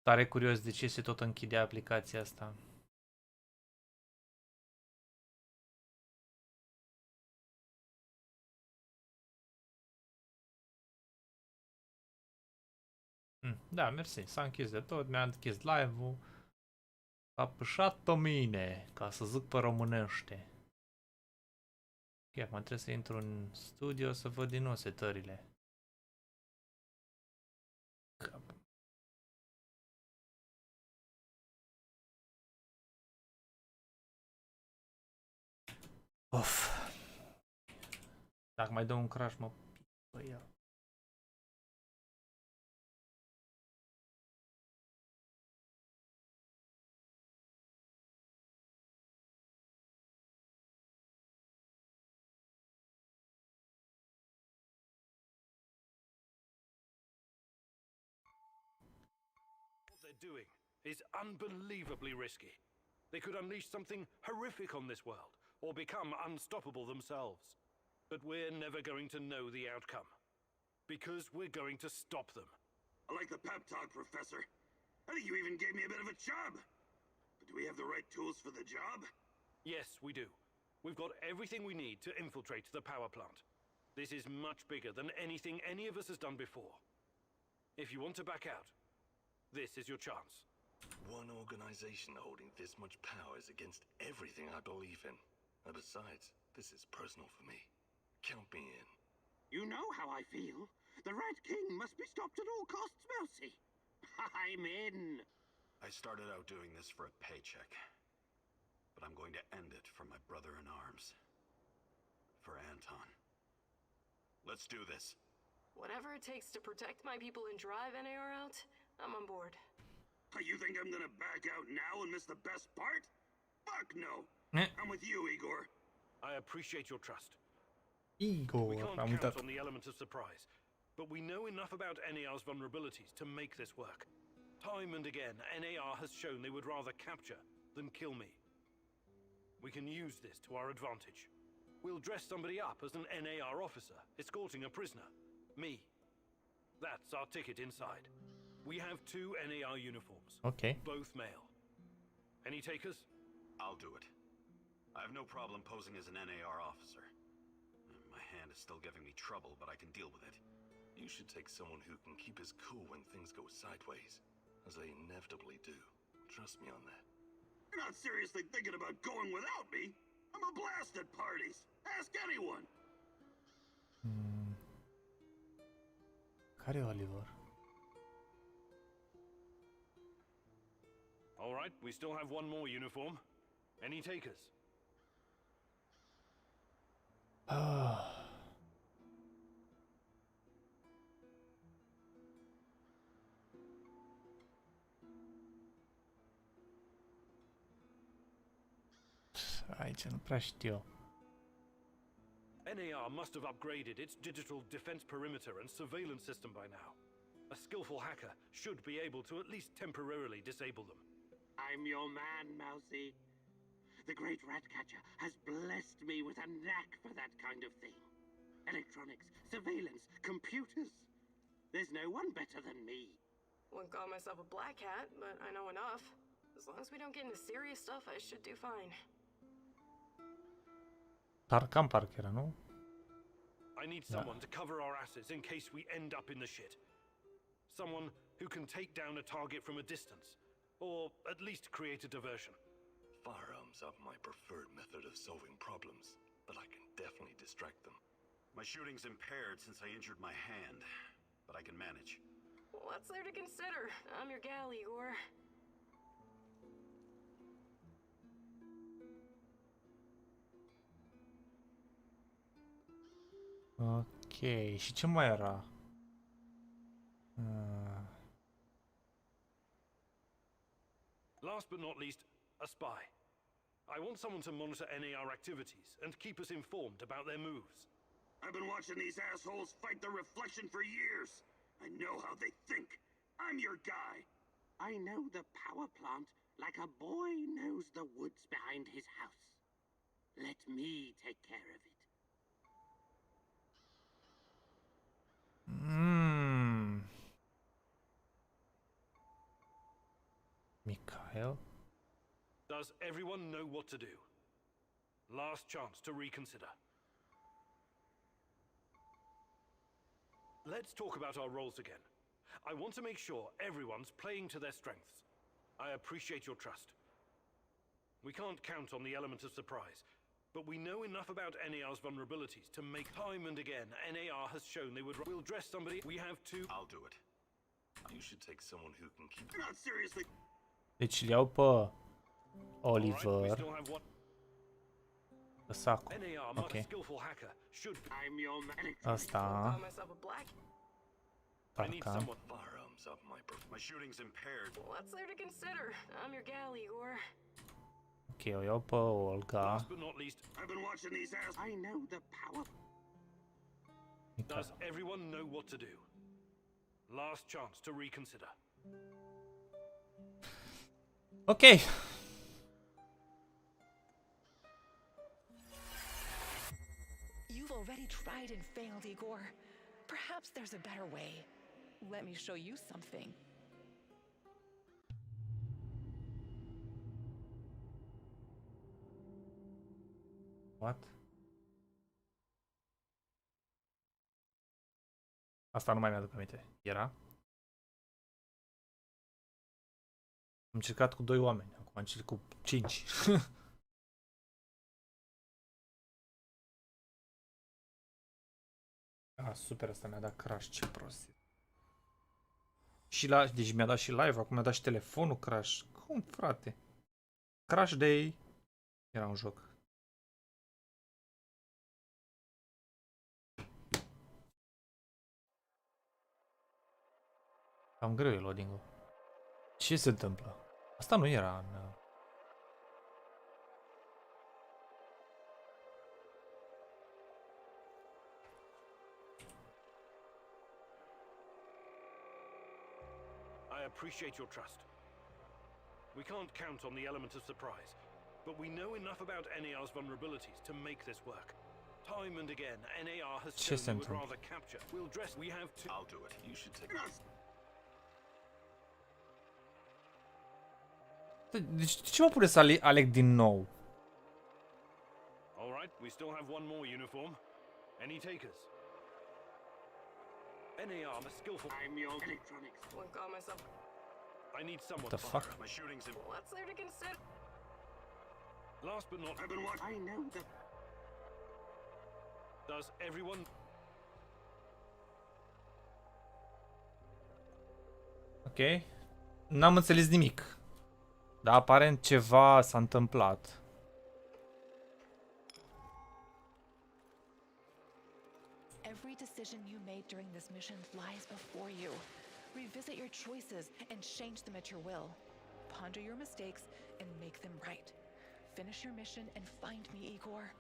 Tare curios de ce se tot închide aplicația asta. Da, mersi. S-a închis de tot, mi-a închis live-ul. A pășat pe mine, ca să zic pe românește. Ok, acum trebuie să intru în studio să văd din nou setările. Of. Dacă mai dă un crash, mă pipă ea. What they're doing is unbelievably risky. They could unleash something horrific on this world, or become unstoppable themselves. But we're never going to know the outcome. Because we're going to stop them. I like the pep talk, Professor. I think you even gave me a bit of a job. But do we have the right tools for the job? Yes, we do. We've got everything we need to infiltrate the power plant. This is much bigger than anything any of us has done before. If you want to back out, this is your chance. One organization holding this much power is against everything I believe in. And besides, this is personal for me. Count me in. You know how I feel. The Rat King must be stopped at all costs, Mousy. I'm in. I started out doing this for a paycheck. But I'm going to end it for my brother in arms. For Anton. Let's do this. Whatever it takes to protect my people and drive NAR out, I'm on board. You think I'm gonna back out now and miss the best part? Fuck no. I'm with you, Igor. I appreciate your trust. Igor, We can't am count uitat. on the element of surprise, but we know enough about NAR's vulnerabilities to make this work. Time and again, NAR has shown they would rather capture than kill me. We can use this to our advantage. We'll dress somebody up as an NAR officer, escorting a prisoner. Me. That's our ticket inside. We have 2 NAR uniforms. Okay. Both male. Any takers? I'll do it. I have no problem posing as an NAR officer. My hand is still giving me trouble, but I can deal with it. You should take someone who can keep his cool when things go sideways, as they inevitably do. Trust me on that. You're not seriously thinking about going without me? I'm a blast at parties. Ask anyone. Care e Oliver? All right, we still have one more uniform. Any takers? Aici nu prea știu. NAR must have upgraded its digital defense perimeter and surveillance system by now. A skillful hacker should be able to at least temporarily disable them. I'm your man, Mousy. The great Ratcatcher has blessed me with a knack for that kind of thing. Electronics, surveillance, computers. There's no one better than me. Wouldn't call myself a black hat, but I know enough. As long as we don't get into serious stuff, I should do fine. Cam parcă era, nu? I need someone to cover our asses in case we end up in the shit. Someone who can take down a target from a distance, or at least create a diversion. Firearms are my preferred method of solving problems, but I can definitely distract them. My shooting's impaired since I injured my hand, but I can manage. What's there to consider? I'm your gal, Igor. Ok, și ce mai era? Last but not least, a spy. I want someone to monitor NAR activities and keep us informed about their moves. I've been watching these assholes fight the reflection for years. I know how they think. I'm your guy. I know the power plant like a boy knows the woods behind his house. Let me take care of it. Mikhail. Does everyone know what to do? Last chance to reconsider. Let's talk about our roles again. I want to make sure everyone's playing to their strengths. I appreciate your trust. We can't count on the element of surprise, but we know enough about NAR's vulnerabilities to make time and again NAR has shown they would. We'll dress somebody. We have to. I'll do it. You should take someone who can keep. Not seriously. Deci îl iau pe All right, we Oliver. still have one. Pe sacul. NAR, Ok. a skillful hacker, should be. I'm your man. Asta. Call myself a black. I need Parcă. someone. Firearms up My shooting's impaired. What's there to consider? I'm your gal, Igor. Ok, o iau pe Olga. Last but not least, I've been watching these ass. I know the power. does Mikhail. everyone know what to do? Last chance to reconsider. Ok. You've already tried and failed, Igor. Perhaps there's a better way. Let me show you something. What? Asta nu mai mi-aduc aminte. Era? Am încercat cu 2 oameni, acum am încercat cu 5. Ah, super, asta mi-a dat crash, ce prost. Și la, deci mi-a dat și live, acum mi-a dat și telefonul crash. Cum, frate? Crash Day era un joc. Cam greu e loading-ul. Ce se întâmplă? Asta nu era în... I appreciate your trust. We can't count on the element of surprise, but we know enough about NAR's vulnerabilities to make this work. Time and again, NAR has Ce shown se they would întâmplă? rather capture. We'll dress. We have to. I'll do it. You should take. Deci de ce mă pune să aleg din nou? All right, we still have one more uniform. Any takers? NAR, a skillful. I'm your electronics. Wouldn't call myself. I need someone. The fuck? My shooting's in. What's there to consider? Last but not. I've been watching. I know the. Does everyone? Ok. N-am înțeles nimic. Dar aparent ceva s-a întâmplat. Every decision you made during this mission lies before you. Revisit your choices and change them at your will. Ponder your mistakes and make them right. Finish your mission and find me, Igor.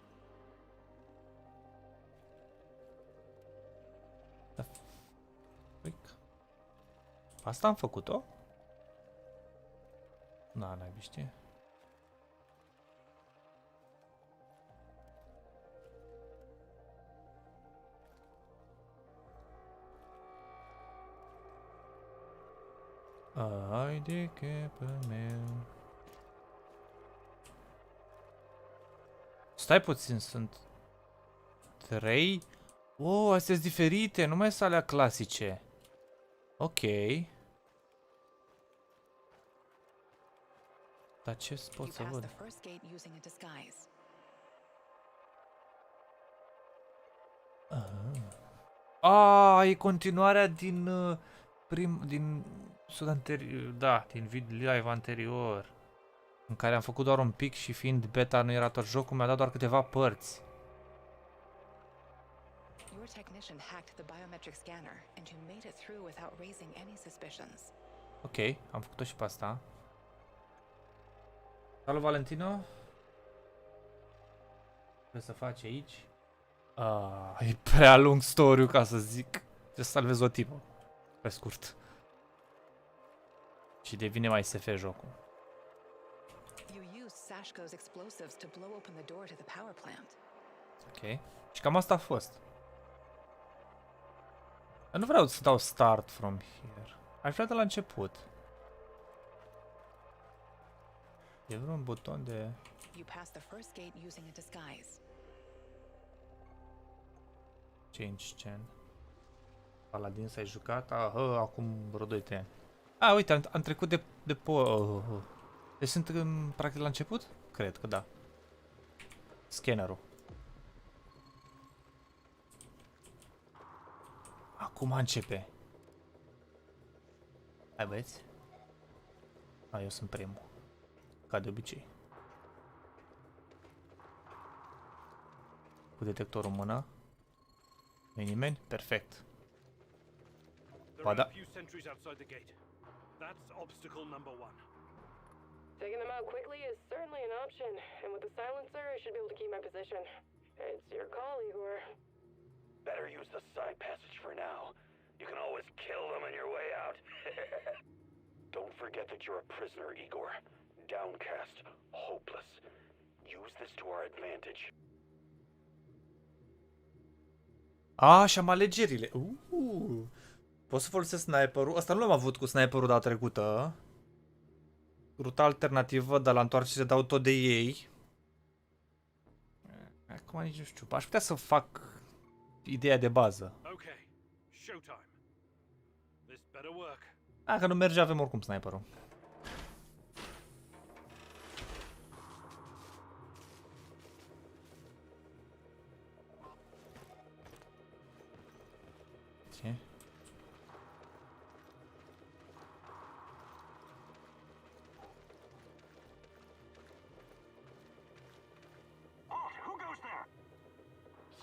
Asta am făcut-o? Da, n-ai știe. Haide că pe meu. Stai puțin, sunt 3? Oh, astea sunt diferite, nu mai sunt alea clasice. Ok. Dar ce pot You să passed văd? the first gate using a disguise. E continuarea din din da, din live anterior, în care am făcut doar un pic și fiind beta nu era tot jocul, mi-a dat doar câteva părți. Your technician hacked the biometric scanner, and you made it through without raising any suspicions. Ok, am făcut-o și pe asta. Salut, Valentino. Ce să faci aici? E prea lung story-ul ca să zic. Trebuie să salvez o tipă. Pe scurt. Și devine mai SF jocul. You used Sashko's explosives to blow open the door to the power plant. Ok. Și cam asta a fost. Dar nu vreau să dau start from here. Aș vrea de la început. E vreun buton de... You pass the first gate using a disguise. Change scan. Paladin s-ai jucat? Acum vreo 2-3 ani. Uite, am trecut de Deci sunt practic la început? Cred că da. Scannerul. Acum începe. Hai băieți. Eu sunt primul. Ca de obicei. Cu detectorul în mână. Nu-i nimeni? Perfect. There are a few sentries outside the gate. That's obstacle number 1. Taking them out quickly is certainly an option, and with the silencer, I should be able to keep my position. It's your call, Igor. Better use the side passage for now. You can always kill them on your way out. Don't forget that you're a prisoner, Igor. Downcast, hopeless. Use this to our advantage. Și am alegerile. Pot să folosesc sniperul. Asta nu l-am avut cu sniperul data trecută. Ruta alternativă, dar la întoarcere dau tot de ei. Acum nici nu știu. Aș putea să fac ideea de bază. Okay, showtime. This better work. Dacă nu merge, avem oricum sniperul. Ce?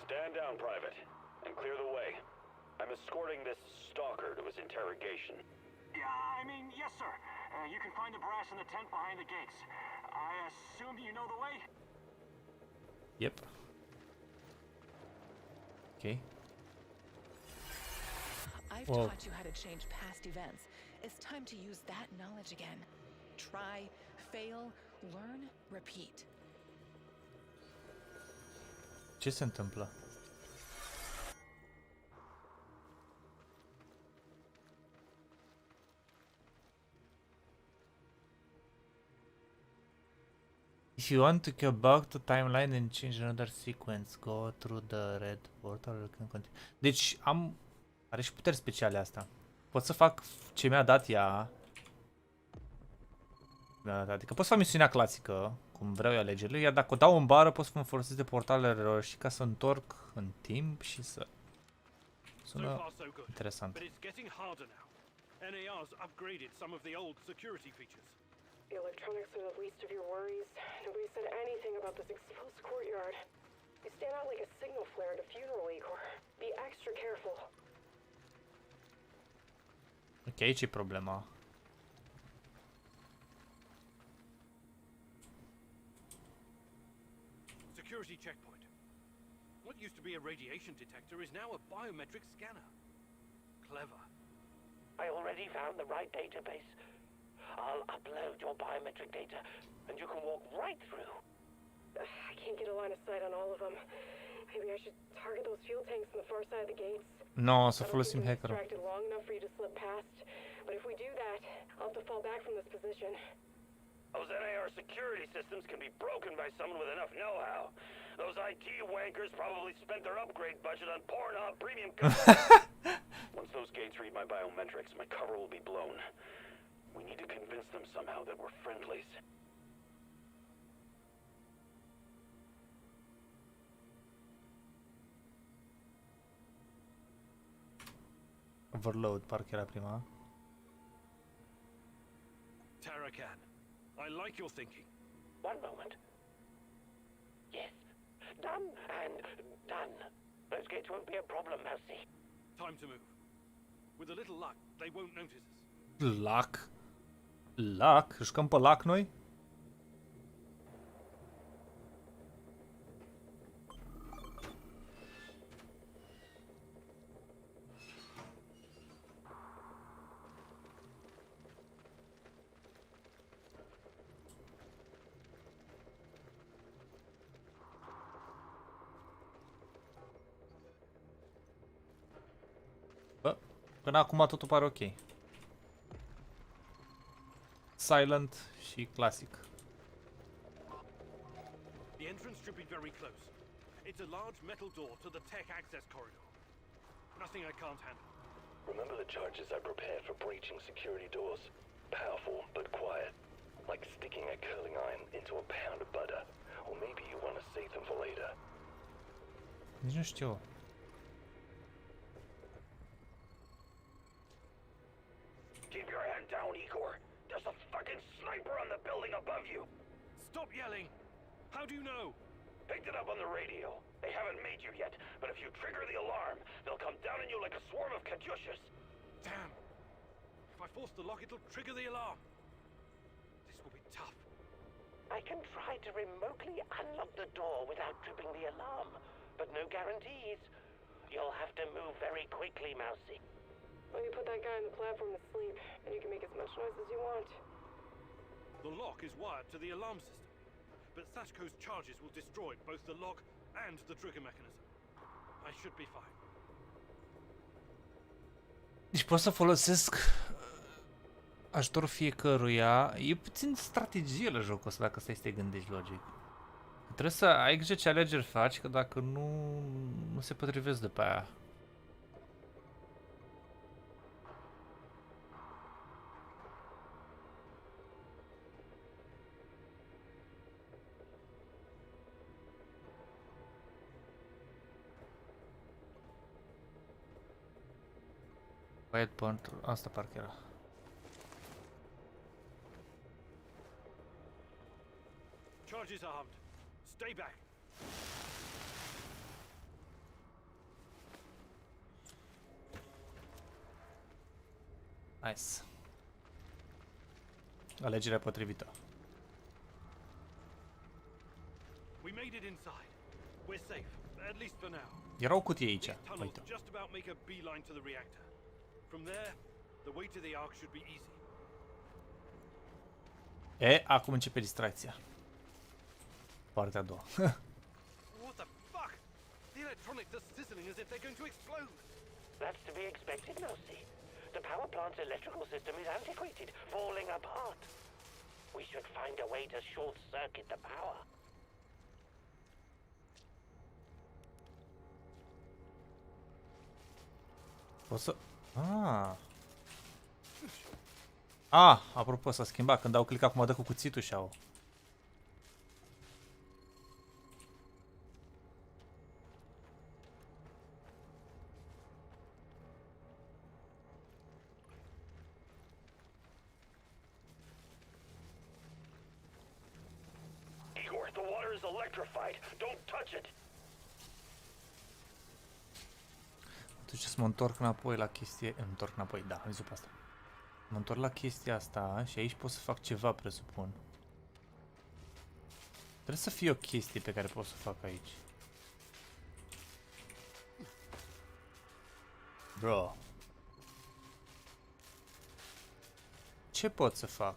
Stand down, Private, and clear the way. I'm escorting this stalker to his interrogation. Yeah, I mean, yes, sir. You can find the brass in the tent behind the gates. I assume you know the way? Yep. Okay. I've taught you how to change past events. It's time to use that knowledge again. Try, fail, learn, repeat. Ce se întâmplă? If you want to go back to timeline and change another sequence, go through the red portal or can continue. Deci are și puteri speciale asta. Pot să fac ce mi-a dat ea. Adică pot să fac misiunea clasică, cum vreau eu alegerile, iar dacă o dau în bară pot să mă folosesc de portalele roșii ca să întorc în timp și să... Sună interesant. But it's getting harder now. NAR's upgraded some of the old security features. The electronics are the least of your worries. Nobody said anything about this exposed courtyard. You stand out like a signal flare at a funeral, Igor. Be extra careful. Ok, aici e problema. Security checkpoint. What used to be a radiation detector is now a biometric scanner. Clever. I already found the right database. I'll upload your biometric data, and you can walk right through. I can't get a line of sight on all of them. Maybe I should target those fuel tanks on the far side of the gates. No, să folosim hackerul. Distracted long enough for you to slip past. But if we do that, I'll have to fall back from this position. Those NAR security systems can be broken by someone with enough know-how. Those IT wankers probably spent their upgrade budget on Pornhub premium content. Once those gates read my biometrics, my cover will be blown. We need to convince them somehow that we're friendlies. Overload, parcă era prima. Tarakan, I like your thinking. One moment. Yes. Done and done. Those gates won't be a problem, Mousy. Time to move. With a little luck, they won't notice us. Luck? Luck? Jucăm pe luck noi? Bă, până acum totul pare ok. Silent și clasic. The entrance should be very close. It's a large metal door to the tech access corridor. Nothing I can't handle. Remember the charges I prepared for breaching security doors? Powerful, but quiet. Like sticking a curling iron into a pound of butter. Or maybe you want to save them for later. Nici nu știu. Keep your head down, Igor. There's a fucking sniper on the building above you. Stop yelling! How do you know? Picked it up on the radio. They haven't made you yet, but if you trigger the alarm, they'll come down on you like a swarm of Katyushas. Damn! If I force the lock, it'll trigger the alarm. This will be tough. I can try to remotely unlock the door without tripping the alarm, but no guarantees. You'll have to move very quickly, Mousy. Well, you put that guy on the platform to sleep, and you can make as much noise as you want. The lock is wired to the alarm system, but Sashko's charges will destroy both the lock and the trigger mechanism. I should be fine. Deci pot să folosesc ajutorul fiecăruia. E puțin strategie la jocul ăsta, dacă stai să te gândești logic. Trebuie să ai grijă ce alegeri faci, că dacă nu se potrivesc de pe aia. Quiet point, asta parcă era. Charges armed. Stay back. Nice. Alegerea potrivită. We made it inside. We're safe, at least for now. Era o cutie aici. These tunnels Uite. just about make a beeline to the reactor. From there, the way to the arc should be easy. E, acum începe distracția. Partea a doua. What the fuck? The electronics are sizzling as if they're going to explode. That's to be expected, Mousy. The power plant's electrical system is antiquated, falling apart. We should find a way to short-circuit the power. O să... apropo, s-a schimbat. Când dau click acum dă cu cuțitul și au. Igor, the water is electrified. Don't touch it. Atunci să mă întorc înapoi la chestie... Îmi întorc înapoi, da, am zis pe asta. Mă întorc la chestia asta și aici pot să fac ceva, presupun. Trebuie să fie o chestie pe care pot să o fac aici. Bro. Ce pot să fac?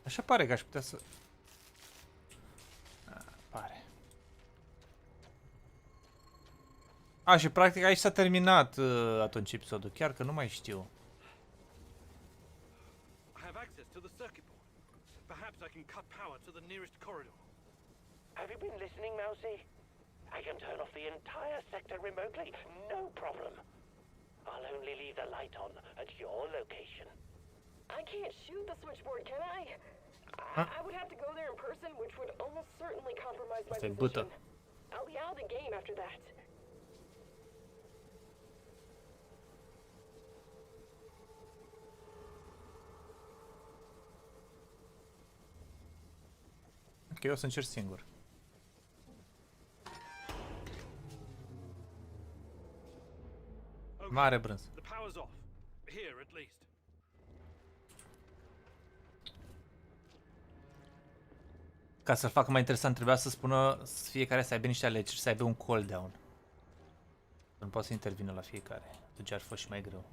Așa pare că aș putea să... Pare. Și practic aici s-a terminat atunci episodul, chiar că nu mai știu. I have access to the circuit board. Perhaps I can cut power to the nearest corridor. Have you been listening, Mousy? I can turn off the entire sector remotely, no problem. I'll only leave the light on at your location. I can't shoot the switchboard, can I? I would have to go there in person, which would almost certainly compromise my position. I'll be out of the game after that. Ok, eu o să încerc singur. Mare brânz. The power's off. Here, at least. Ca să-l facă mai interesant, trebuia să spună fiecare să aibă niște alegeri, să aibă un cooldown. Nu poate să intervină la fiecare. Atunci ar fi și mai greu.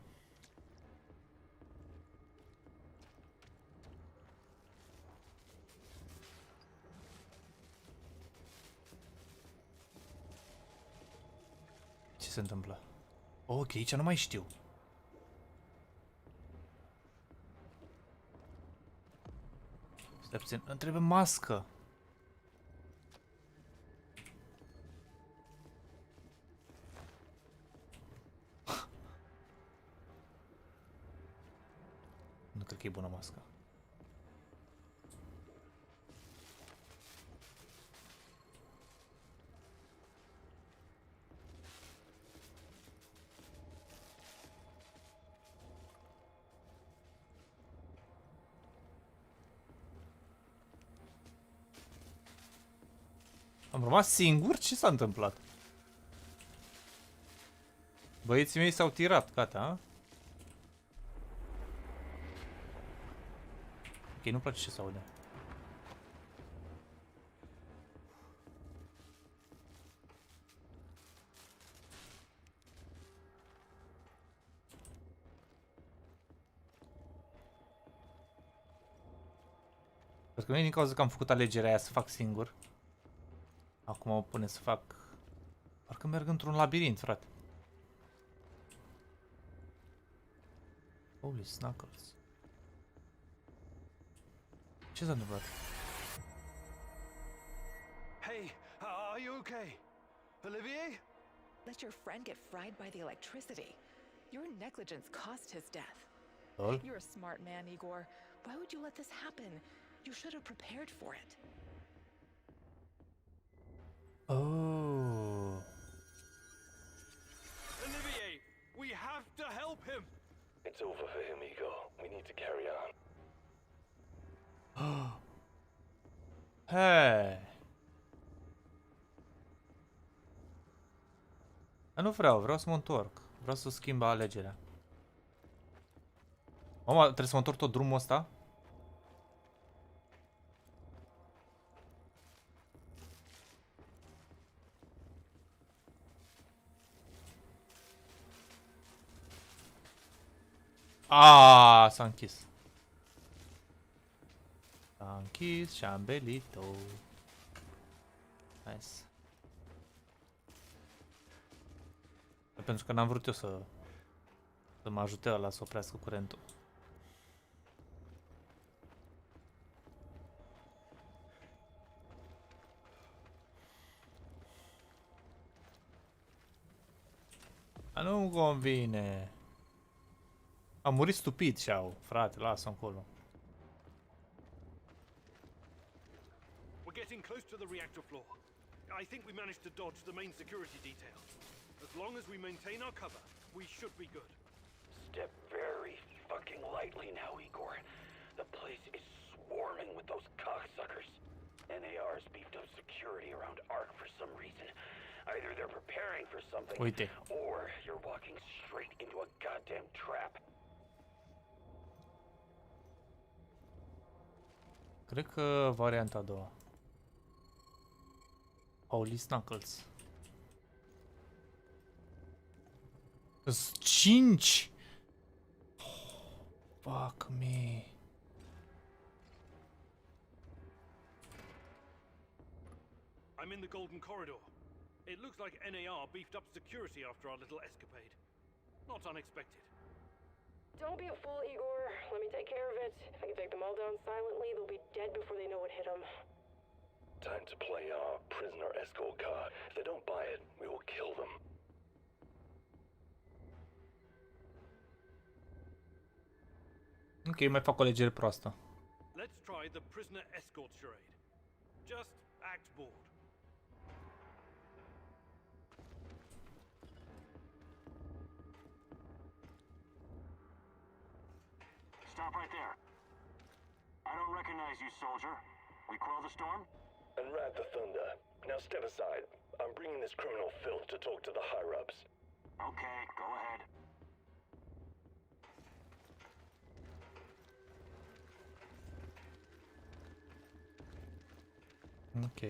Ce se întâmplă? Ok, aici nu mai știu. De puțin, îmi trebuie mască. Nu cred că e bună masca. Am rămas singur? Ce s-a întâmplat? Băieții mei s-au tirat, gata, a? Ok, nu-mi place ce se aude. Cred că nu e din cauza că am făcut alegerea aia să fac singur. Acum mă pune să fac... Parcă merg într-un labirint, frate. Holy snuckles. Ce s-a întâmplat? Hey, are you okay? Olivier? Let your friend get fried by the electricity. Your negligence caused his death. Lol. You're a smart man, Igor. Why would you let this happen? You should have prepared for it. Oh. Olivier, we have to help him. It's over for him, Igor. We need to carry on. Hey. Nu vreau să mă întorc. Vreau să schimb alegerea. Mama, trebuie să mă întorc tot drumul ăsta? Ah, s-a închis. S-a închis și am belit-o. Nice. Pentru că n-am vrut eu să mă ajute ăla să oprească curentul. A, nu-mi convine. Am murit stupid, și-au, frate, lasă încolo. We're getting close to the reactor floor. I think we managed to dodge the main security detail. As long as we maintain our cover, we should be good. Step very fucking lightly now, Igor. The place is swarming with those cocksuckers. NAR's beefed up security around ARC for some reason. Either they're preparing for something, Uite. or you're walking straight into a goddamn trap. Cred că varianta a doua. Holy Snuckles. Sunt 5! Oh, fuck me. I'm in the Golden Corridor. It looks like NAR beefed up security after our little escapade. Not unexpected. Don't be a fool, Igor. Let me take care of it. If I can take them all down silently, they'll be dead before they know what hit them. Time to play our prisoner escort card. If they don't buy it, we will kill them. Ok, mai fac o alegere proastă. Let's try the prisoner escort charade. Just act bored. Stop right there. I don't recognize you, soldier. We quell the storm? And ride the thunder. Now step aside. I'm bringing this criminal filth to talk to the higher-ups. Okay, go ahead. Ok.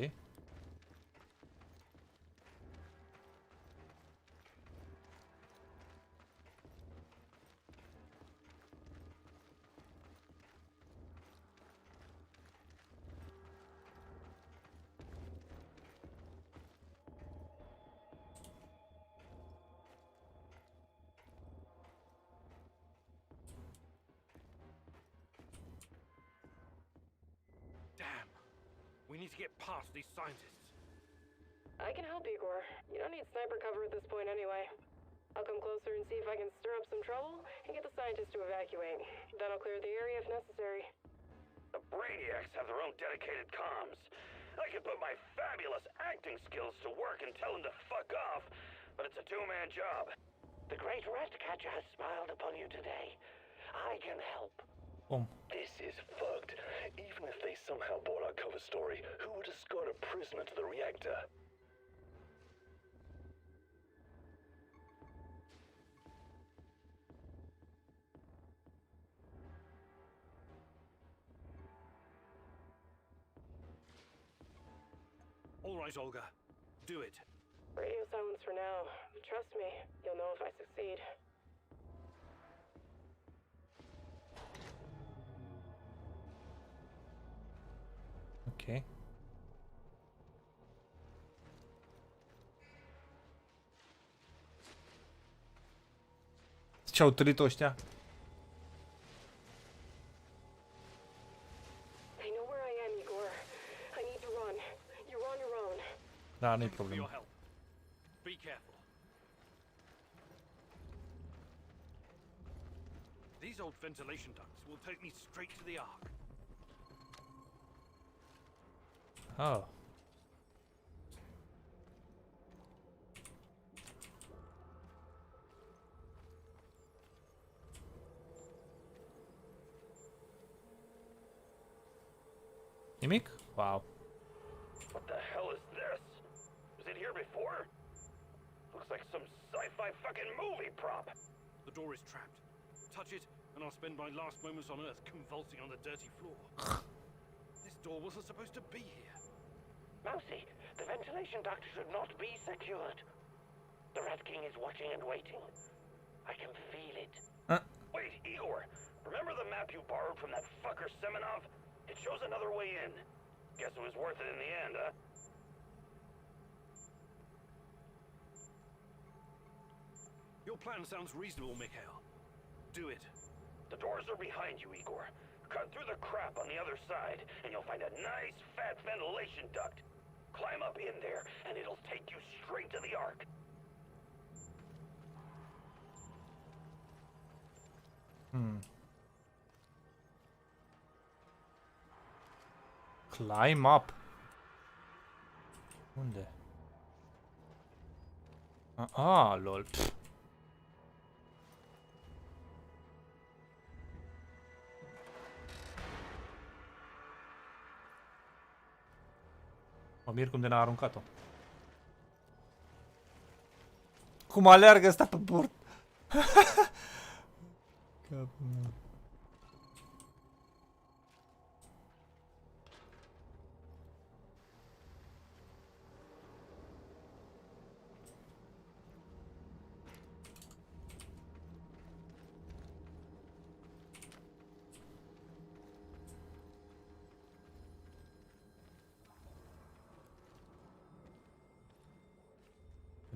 We need to get past these scientists. I can help, Igor. You don't need sniper cover at this point anyway. I'll come closer and see if I can stir up some trouble and get the scientists to evacuate. Then I'll clear the area if necessary. The Brainiacs have their own dedicated comms. I could put my fabulous acting skills to work and tell them to fuck off, but it's a two-man job. The great Ratcatcher has smiled upon you today. I can help. This is fucked. Even if they somehow bought our cover story, who would escort a prisoner to the reactor? All right, Olga. Do it. Radio silence for now. Trust me, you'll know if I succeed. Ok. Ce-au trăit ăștia? I know where I am, Igor. I need to run. You're on your own. Da, nu-i Thanks for your problemă. help. Be careful. These old ventilation ducts will take me straight to the Ark. Oh. Nimic? Wow. What the hell is this? Was it here before? Looks like some sci-fi fucking movie prop. The door is trapped. Touch it, and I'll spend my last moments on Earth convulsing on the dirty floor. This door wasn't supposed to be here. Mousy, the ventilation duct should not be secured. The Rat King is watching and waiting. I can feel it. Wait, Igor. Remember the map you borrowed from that fucker Semenov? It shows another way in. Guess it was worth it in the end, huh? Your plan sounds reasonable, Mikhail. Do it. The doors are behind you, Igor. Cut through the crap on the other side, and you'll find a nice, fat ventilation duct. Climb up in there, and it'll take you straight to the Ark. Climb up. Unde? Lol. Pff. Mă mir cum de n-a aruncat-o. Cum aleargă ăsta pe bord? Capul meu.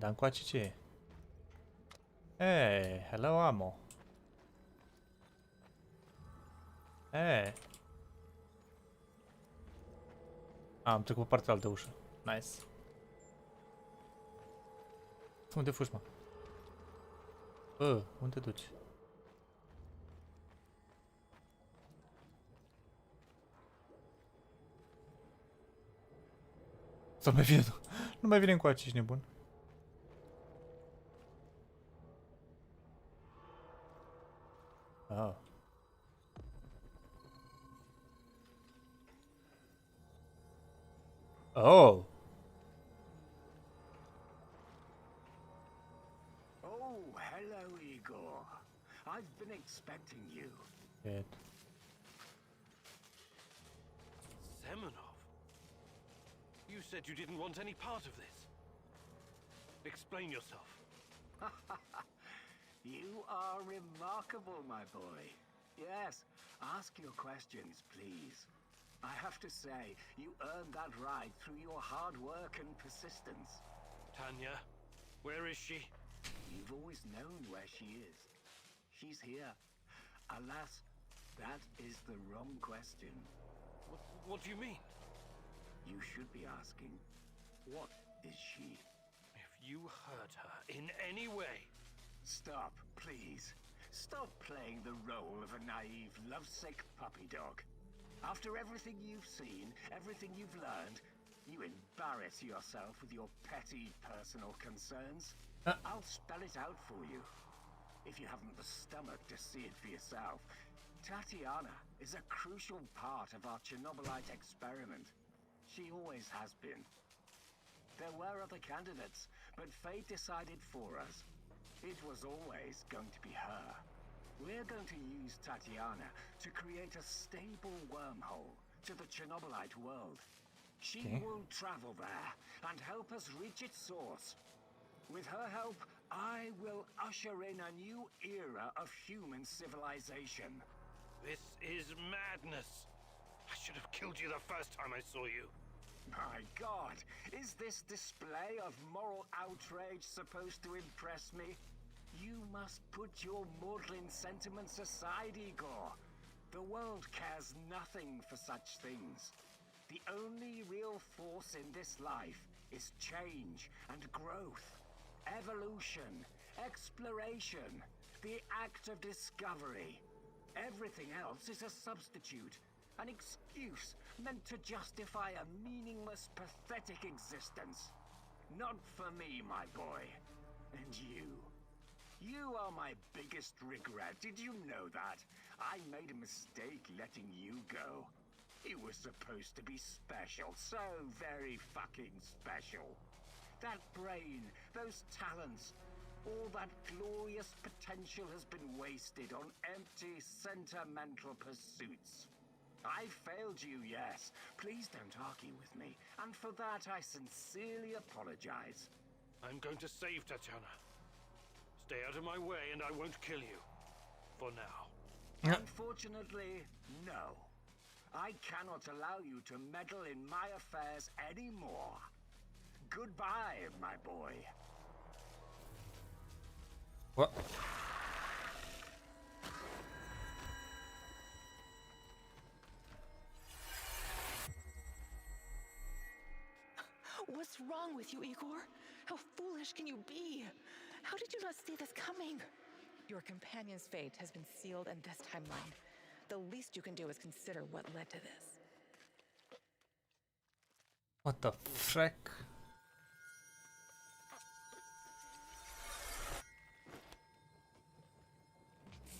Dar încoace ce e? Hey, hello amo. Hey. Am trecut pe partea altă ușă. Nice. Unde fugi, mă? Unde te duci? Să mai vine. Nu mai vine încoace, ești nebun. Oh. Oh. Oh, hello, Igor. I've been expecting you. Shit. Semenov? You said you didn't want any part of this. Explain yourself. You are remarkable, my boy. Yes, ask your questions, please. I have to say, you earned that right through your hard work and persistence. Tanya, where is she? You've always known where she is. She's here. Alas, that is the wrong question. What do you mean? You should be asking, what is she? If you hurt her in any way... Stop, please. Stop playing the role of a naive, lovesick puppy dog. After everything you've seen, everything you've learned, you embarrass yourself with your petty personal concerns. I'll spell it out for you. If you haven't the stomach to see it for yourself, Tatiana is a crucial part of our ChernobyLite experiment. She always has been. There were other candidates, but fate decided for us. It was always going to be her. We're going to use Tatiana to create a stable wormhole to the ChernobyLite world. She will travel there and help us reach its source. With her help, I will usher in a new era of human civilization. This is madness. I should have killed you the first time I saw you. My God, is this display of moral outrage supposed to impress me? You must put your maudlin sentiments aside, Igor. The world cares nothing for such things. The only real force in this life is change and growth, evolution, exploration, the act of discovery. Everything else is a substitute, an excuse meant to justify a meaningless, pathetic existence. Not for me, my boy. And you. You are my biggest regret. Did you know that? I made a mistake letting you go. You were supposed to be special, so very fucking special. That brain, those talents, all that glorious potential has been wasted on empty, sentimental pursuits. I failed you, yes. Please don't argue with me, and for that I sincerely apologize. I'm going to save Tatiana. Stay out of my way and I won't kill you. For now. Unfortunately, no. I cannot allow you to meddle in my affairs anymore. Goodbye, my boy. What? What's wrong with you, Igor? How foolish can you be? How did you not see this coming? Your companion's fate has been sealed in this timeline. The least you can do is consider what led to this. What the frick?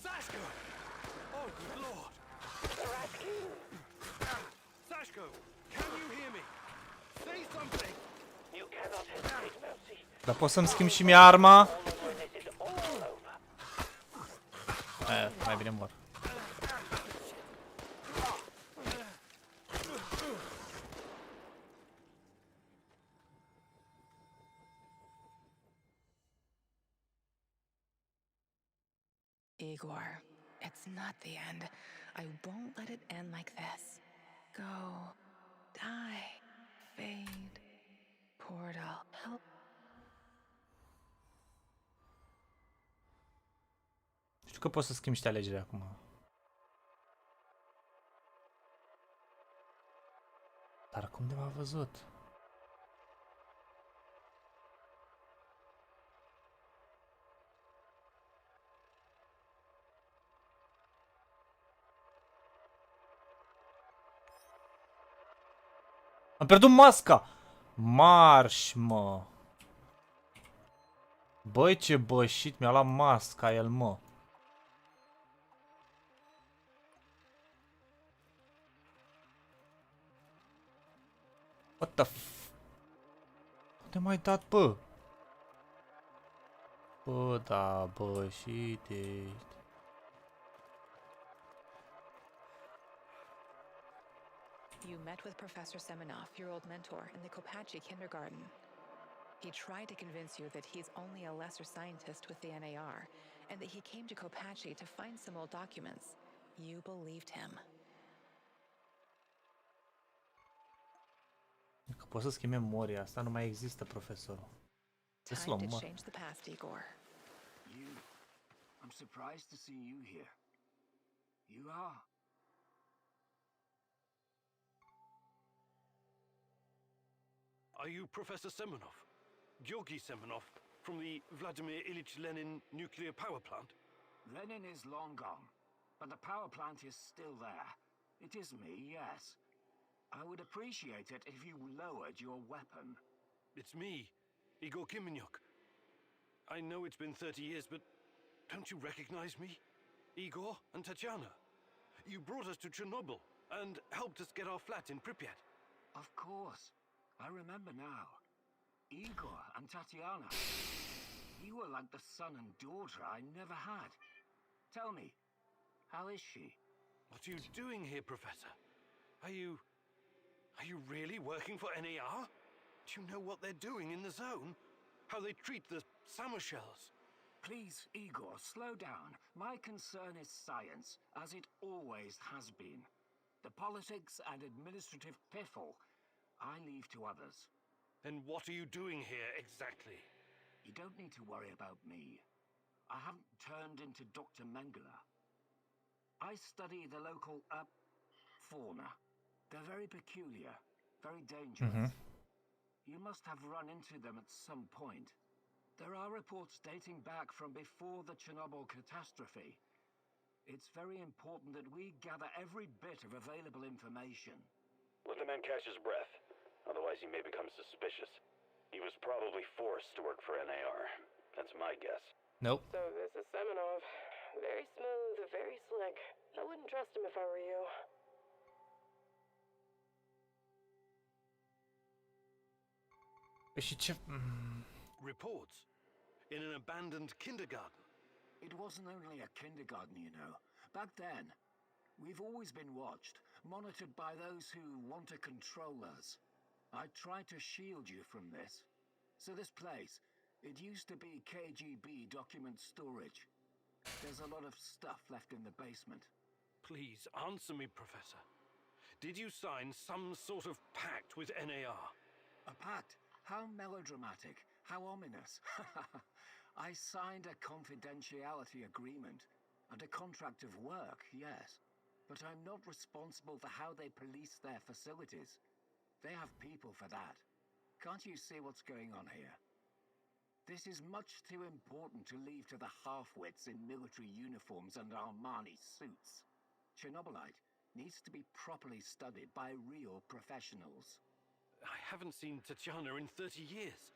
Sashko! Oh, good lord! Sashko, can you hear me? Say something! You cannot hesitate, Mousy. Dar pot să-mi schimb și mie arma? Mai bine mor. Igor, it's not the end. I won't let it end like this. Go, die, fade, portal, help. Știu că pot să schimb niște alegeri acum. Dar cum de m-a văzut? Am pierdut masca! Marș, mă! Băi, ce bășit, mi-a luat masca el, mă! What the f... Unde m-ai dat, bă? Bă, da, bășit ești. You met with Professor Semenov, your old mentor, in the Kopachi kindergarten. He tried to convince you that he's only a lesser scientist with the NAR, and that he came to Kopachi to find some old documents. You believed him. Că poți să schimbi memoria, asta nu mai există, profesorul. Time to change the past, Igor. I'm surprised to see you here. You are. Are you Professor Semenov? Georgy Semenov from the Vladimir Ilyich Lenin nuclear power plant? Lenin is long gone, but the power plant is still there. It is me, yes. I would appreciate it if you lowered your weapon. It's me, Igor Kimenyuk. I know it's been 30 years, but don't you recognize me? Igor and Tatiana. You brought us to Chernobyl and helped us get our flat in Pripyat. Of course. I remember now. Igor and Tatiana. You were like the son and daughter I never had. Tell me, how is she? What are you doing here, Professor? Are you really working for NAR? Do you know what they're doing in the zone? How they treat the summer shells? Please, Igor, slow down. My concern is science, as it always has been. The politics and administrative piffle, I leave to others. Then what are you doing here exactly? You don't need to worry about me. I haven't turned into Dr. Mengele. I study the local, fauna. They're very peculiar, very dangerous. You must have run into them at some point. There are reports dating back from before the Chernobyl catastrophe. It's very important that we gather every bit of available information. Let the man catch his breath. Otherwise he may become suspicious. He was probably forced to work for NAR. That's my guess. Nope. So this is Semenov. Very smooth, very slick. I wouldn't trust him if I were you. Și ce... Reports? In an abandoned kindergarten? It wasn't only a kindergarten, you know. Back then, we've always been watched, monitored by those who want to control us. I tried to shield you from this. So this place, it used to be KGB document storage. There's a lot of stuff left in the basement. Please, answer me, Professor. Did you sign some sort of pact with NAR? A pact? How melodramatic, how ominous. I signed a confidentiality agreement and a contract of work, yes. But I'm not responsible for how they police their facilities. They have people for that. Can't you see what's going on here? This is much too important to leave to the half-wits in military uniforms and Armani suits. ChernobyLite needs to be properly studied by real professionals. I haven't seen Tatiana in 30 years.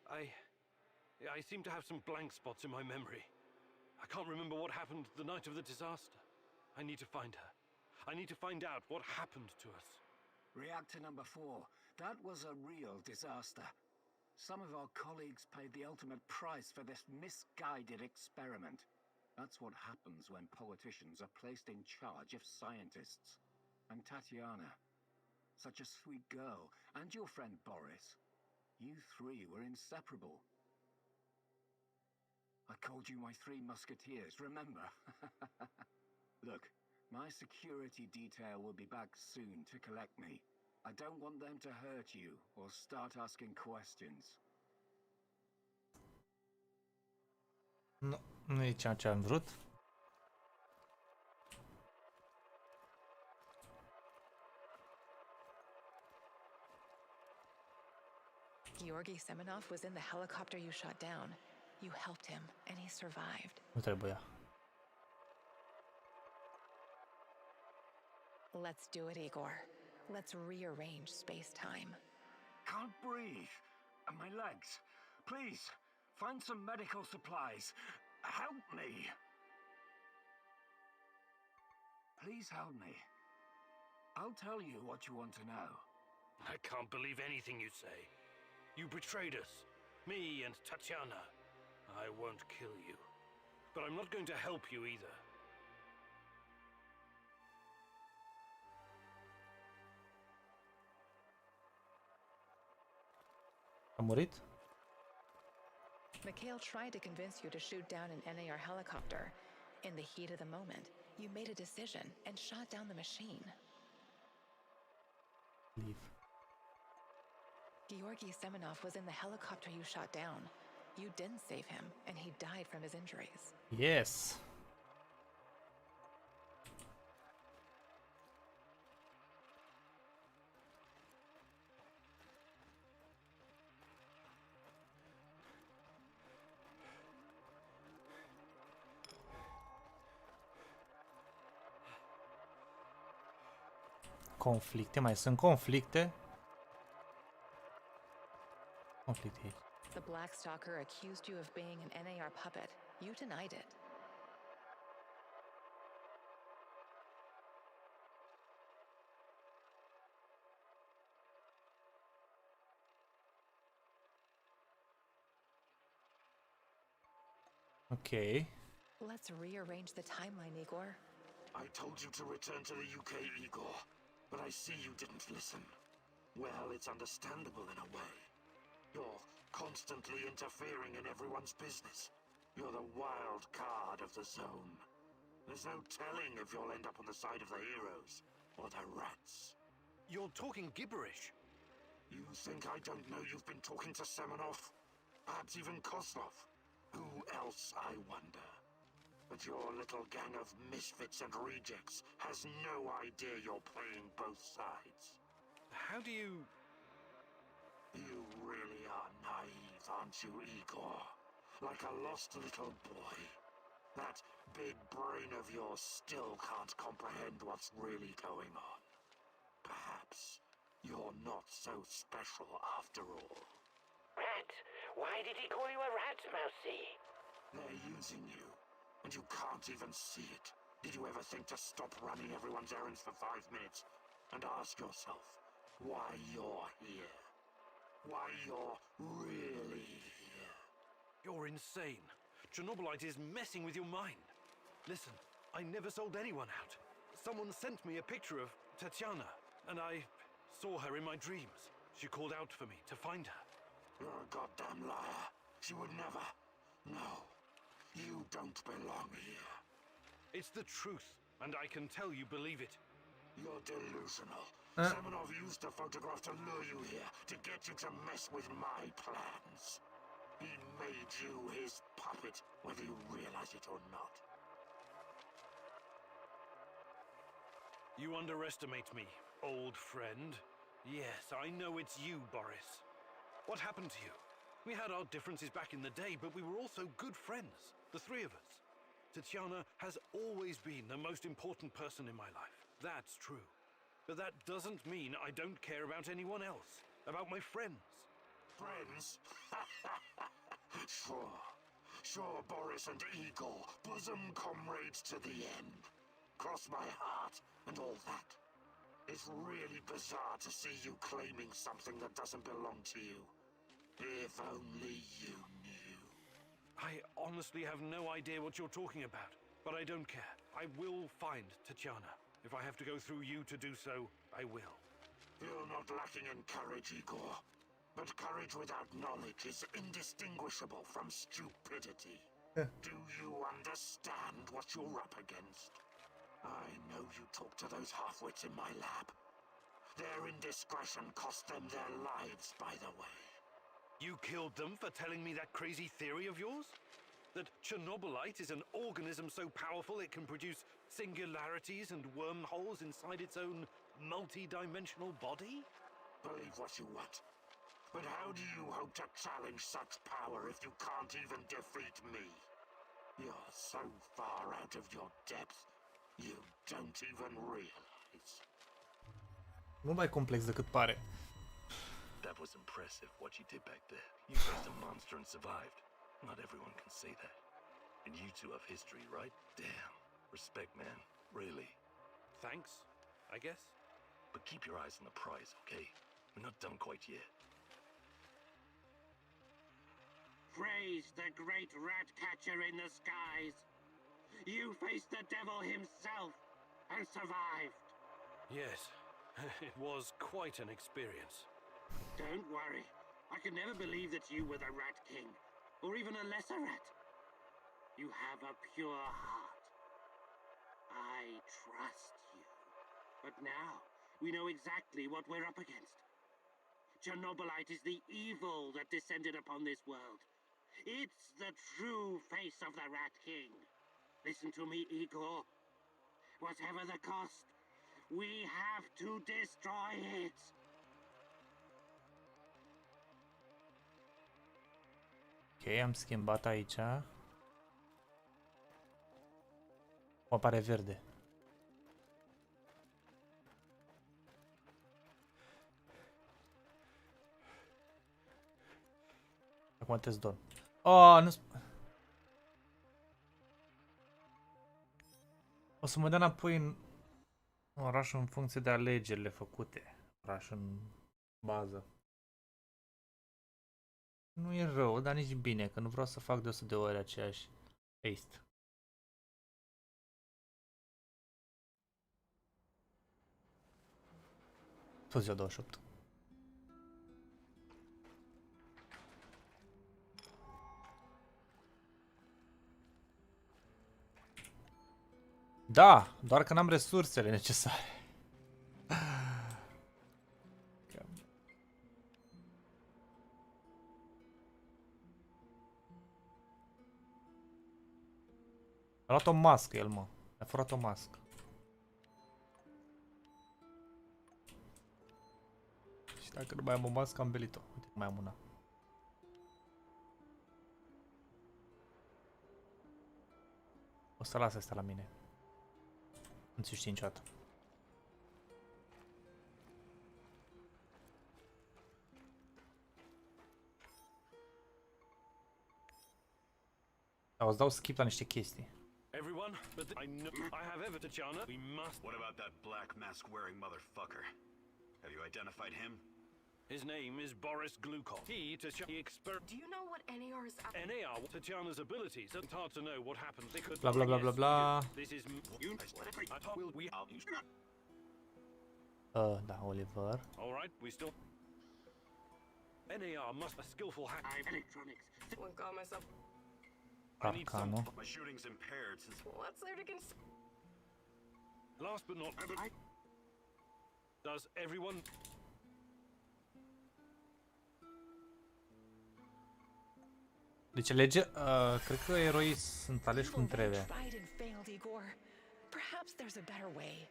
I seem to have some blank spots in my memory. I can't remember what happened the night of the disaster. I need to find her. I need to find out what happened to us. Reactor number 4. That was a real disaster. Some of our colleagues paid the ultimate price for this misguided experiment. That's what happens when politicians are placed in charge of scientists. And Tatiana, such a sweet girl, and your friend Boris. You three were inseparable. I called you my 3 musketeers, remember? Look, my security detail will be back soon to collect me. I don't want them to hurt you or start asking questions. Nu, nu e ce am vrut. Georgy Semenov was in the helicopter you shot down. You helped him, and he survived. Nu trebuia. Let's do it, Igor. Let's rearrange space-time. Can't breathe. And my legs. Please, find some medical supplies. Help me. Please help me. I'll tell you what you want to know. I can't believe anything you say. You betrayed us. Me and Tatiana. I won't kill you. But I'm not going to help you either. A murit? Mikhail tried to convince you to shoot down an NAR helicopter. In the heat of the moment, you made a decision and shot down the machine. Leave. Georgy Semenov was in the helicopter you shot down. You didn't save him, and he died from his injuries. Yes. conflicte. Mai sunt conflicte? Conflicte aici. The Black Stalker accused you of being an NAR puppet. You denied it. Ok. Let's rearrange the timeline, Igor. I told you to return to the UK, Igor, but I see you didn't listen. Well, it's understandable in a way. You're constantly interfering in everyone's business. You're the wild card of the zone. There's no telling if you'll end up on the side of the heroes or the rats. You're talking gibberish. You think I don't know you've been talking to Semenov? Perhaps even Koslov? Who else, I wonder? But your little gang of misfits and rejects has no idea you're playing both sides. How do you... You really are naive, aren't you, Igor? Like a lost little boy. That big brain of yours still can't comprehend what's really going on. Perhaps you're not so special after all. Rat? Why did he call you a rat, Mousy? They're using you, and you can't even see it. Did you ever think to stop running everyone's errands for 5 minutes and ask yourself why you're here? Why you're really here? You're insane. ChernobyLite is messing with your mind. Listen, I never sold anyone out. Someone sent me a picture of Tatiana, and I saw her in my dreams. She called out for me to find her. You're a goddamn liar. She would never. No. You don't belong here. It's the truth, and I can tell you believe it. You're delusional. Semenov used a photograph to lure you here, to get you to mess with my plans. He made you his puppet, whether you realize it or not. You underestimate me, old friend. Yes, I know it's you, Boris. What happened to you? We had our differences back in the day, but we were also good friends, the three of us. Tatiana has always been the most important person in my life. That's true. But that doesn't mean I don't care about anyone else, about my friends. Friends? Sure. Sure, Boris and Igor, bosom comrades to the end. Cross my heart and all that. It's really bizarre to see you claiming something that doesn't belong to you. If only you knew. I honestly have no idea what you're talking about, but I don't care. I will find Tatiana. If I have to go through you to do so, I will. You're not lacking in courage, Igor. But courage without knowledge is indistinguishable from stupidity. Do you understand what you're up against? I know you talk to those half-wits in my lab. Their indiscretion cost them their lives, by the way. You killed them for telling me that crazy theory of yours? That ChernobyLite is an organism so powerful it can produce singularities and wormholes inside its own multi-dimensional body? Believe what you want. But how do you hope to challenge such power if you can't even defeat me? You're so far out of your depth, you don't even realize. Mult mai complex decât pare. That was impressive, what you did back there. You faced a monster and survived. Not everyone can say that. And you two have history, right? Damn. Respect, man. Really. Thanks, I guess. But keep your eyes on the prize, okay? We're not done quite yet. Praise the great rat catcher in the skies. You faced the devil himself and survived. Yes, it was quite an experience. Don't worry. I could never believe that you were the Rat King, or even a lesser rat. You have a pure heart. I trust you. But now, we know exactly what we're up against. ChernobyLite is the evil that descended upon this world. It's the true face of the Rat King. Listen to me, Igor. Whatever the cost, we have to destroy it. Ok, am schimbat aici. O apare verde. Acum te dorm. Oh, nu... O să mă dea înapoi în oraș în funcție de alegerile făcute. Oraș în bază. Nu e rău, dar nici bine, că nu vreau să fac de 100 de ori aceeași paste. Tot ziua 28. Da, doar că n-am resursele necesare. A luat o mască el, mă. A furat o mască. Și dacă nu mai am o mască, am belit-o. Uite, mai am una. O să las asta la mine. Nu ți știi niciodată. O să dau skip la niște chestii. Everyone, but I know I have ever Tachana. We must. What about that black mask wearing motherfucker? Have you identified him? His name is Boris Glukov. He Do you know what NAR's up? NAR Tatiana's abilities. It's hard to know what happens. They could. Bla bla bla bla bla. This is Da, Oliver. all right. We still. NAR must a skillful hack. Electronics. What got myself? I need some. Arcano. My shooting's impaired since. What's there to consider? Last but not. Does everyone? Deci cred că eroii sunt aleși cum trebuie. Tried and failed, Igor. Perhaps there's a better way.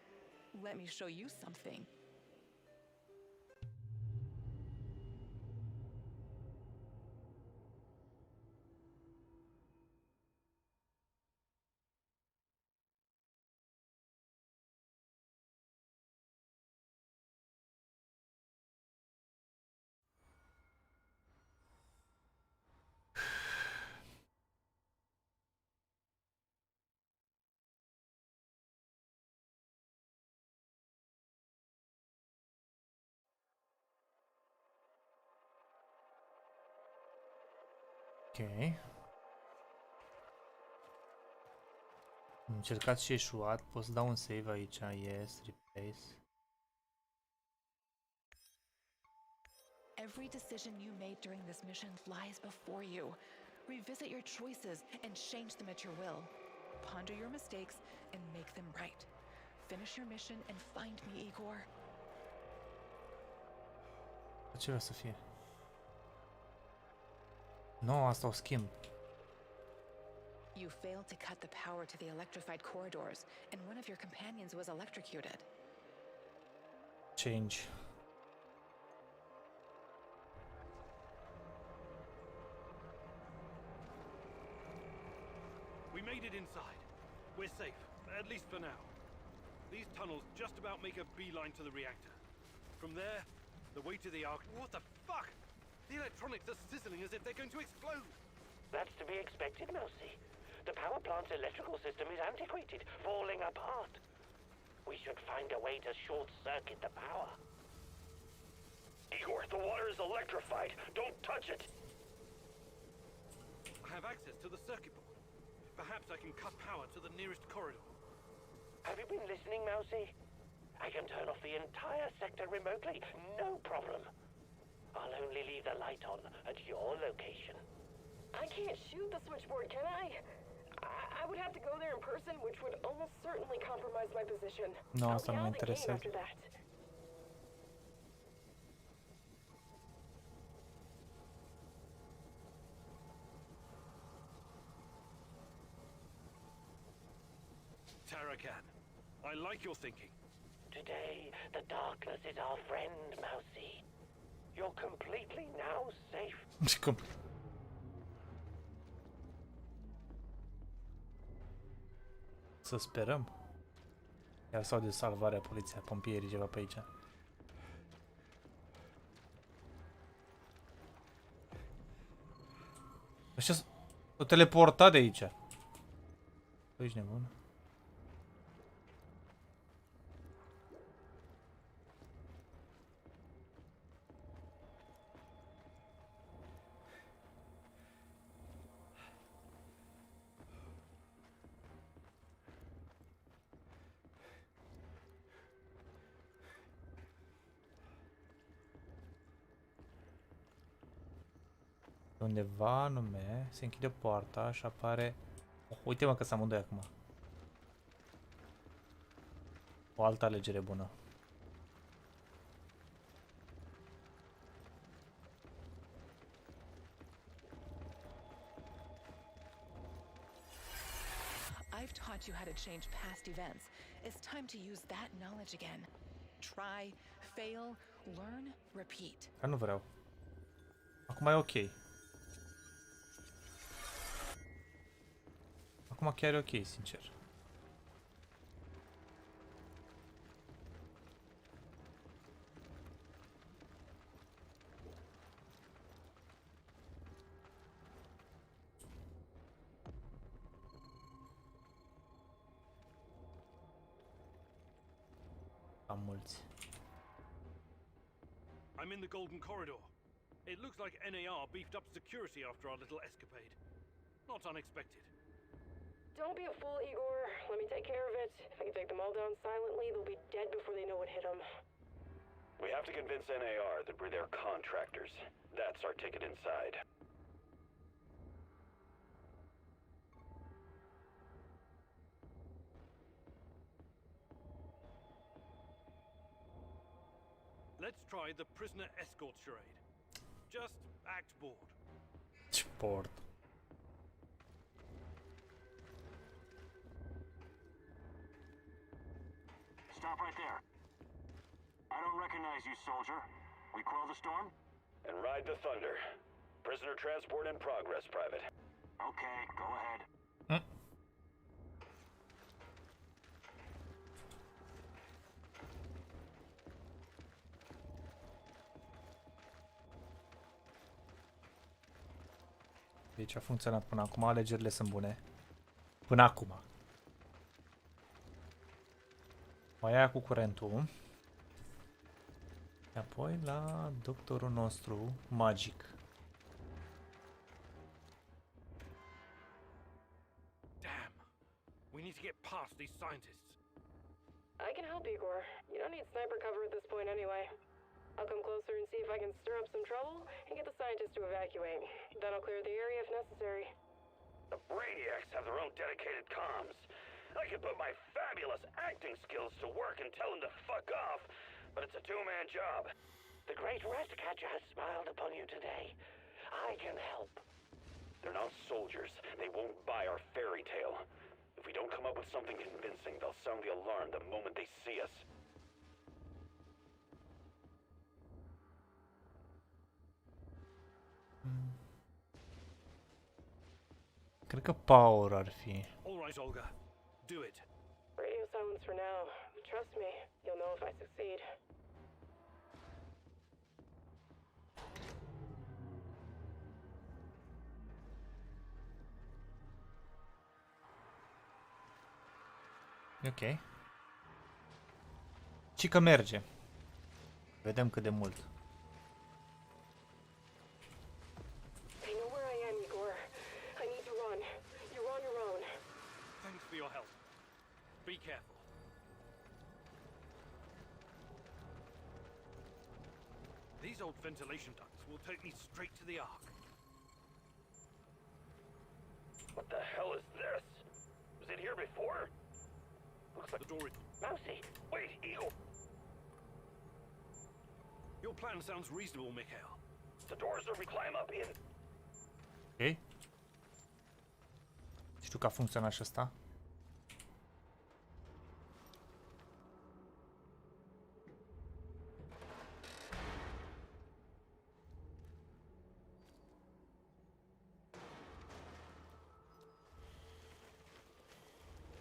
Let me show you something. Ok. Încercat și eșuat. Pot să dau un save aici. Yes, replace. Every decision you made during this mission lies before you. Revisit your choices and change them at your will. Ponder your mistakes and make them right. Finish your mission and find me, Igor. Ce vrea să fie? Nu, asta o schimb. You failed to cut the power to the electrified corridors, and one of your companions was electrocuted. Change. We made it inside. We're safe, at least for now. These tunnels just about make a beeline to the reactor. From there, the way to the arc. What the fuck? The electronics are sizzling as if they're going to explode. That's to be expected, Mousy. The power plant's electrical system is antiquated, falling apart. We should find a way to short-circuit the power. Igor, the water is electrified. Don't touch it. I have access to the circuit board. Perhaps I can cut power to the nearest corridor. Have you been listening, Mousy? I can turn off the entire sector remotely, no problem. I'll only leave the light on at your location. I can't shoot the switchboard, can I? I would have to go there in person, which would almost certainly compromise my position. No, I'll asta be nu mă out of the game interesează. after that. Tarakan, I like your thinking. Today, the darkness is our friend, Mousy. You're completely now safe. Să sperăm. Iar sau de salvarea, poliția, pompierii, ceva pe aici. Ăștia s-au teleportat de aici. Păi ești nebun. Undeva anume se închide poarta și apare... Oh, uite mă că sunt amândoi acum. O altă alegere bună. I've taught you how to change past events. It's time to use that knowledge again. Try, fail, learn, repeat. Dar nu vreau. Acum e ok. Acum chiar e ok, sincer. Am mulți. I'm in the Golden Corridor. It looks like NAR beefed up security after our little escapade. Not unexpected. Don't be a fool, Igor. Let me take care of it. If I can take them all down silently, they'll be dead before they know what hit them. We have to convince NAR that we're their contractors. That's our ticket inside. Let's try the prisoner escort charade. Just act bored. Sport. Stop right there. I don't recognize you, soldier. We quell the storm? And ride the thunder. Prisoner transport in progress, Private. Okay, go ahead. Deci a funcționat până acum, alegerile sunt bune. Până acum. Mai aia cu curentul. Și apoi la doctorul nostru magic. Damn. We need to get past these scientists. I can help, Igor. You don't need sniper cover at this point anyway. I'll come closer and see if I can stir up some trouble and get the scientists to evacuate. Then I'll clear the area if necessary. The Brainiacs have their own dedicated comms. I could put my fabulous acting skills to work and tell them to fuck off, but it's a two-man job. The great Ratcatcher has smiled upon you today. I can help. They're not soldiers. They won't buy our fairy tale. If we don't come up with something convincing, they'll sound the alarm the moment they see us. Cred că Power ar fi. All right, Olga. Do it. Radio silence for now. Trust me, you'll know if I succeed. Ok. Ci că merge. Vedem cât de mult. I know where I am, Igor. I need to run. You're on your own. Thanks for your help. Be careful. These old ventilation ducts will take me straight to the Ark. What the hell is this? Was it here before? Looks like The door is... Mousy. Wait, Eagle. Your plan sounds reasonable, Mikhail. The doors are we climb up in. Ok. Știu că a funcționat și ăsta.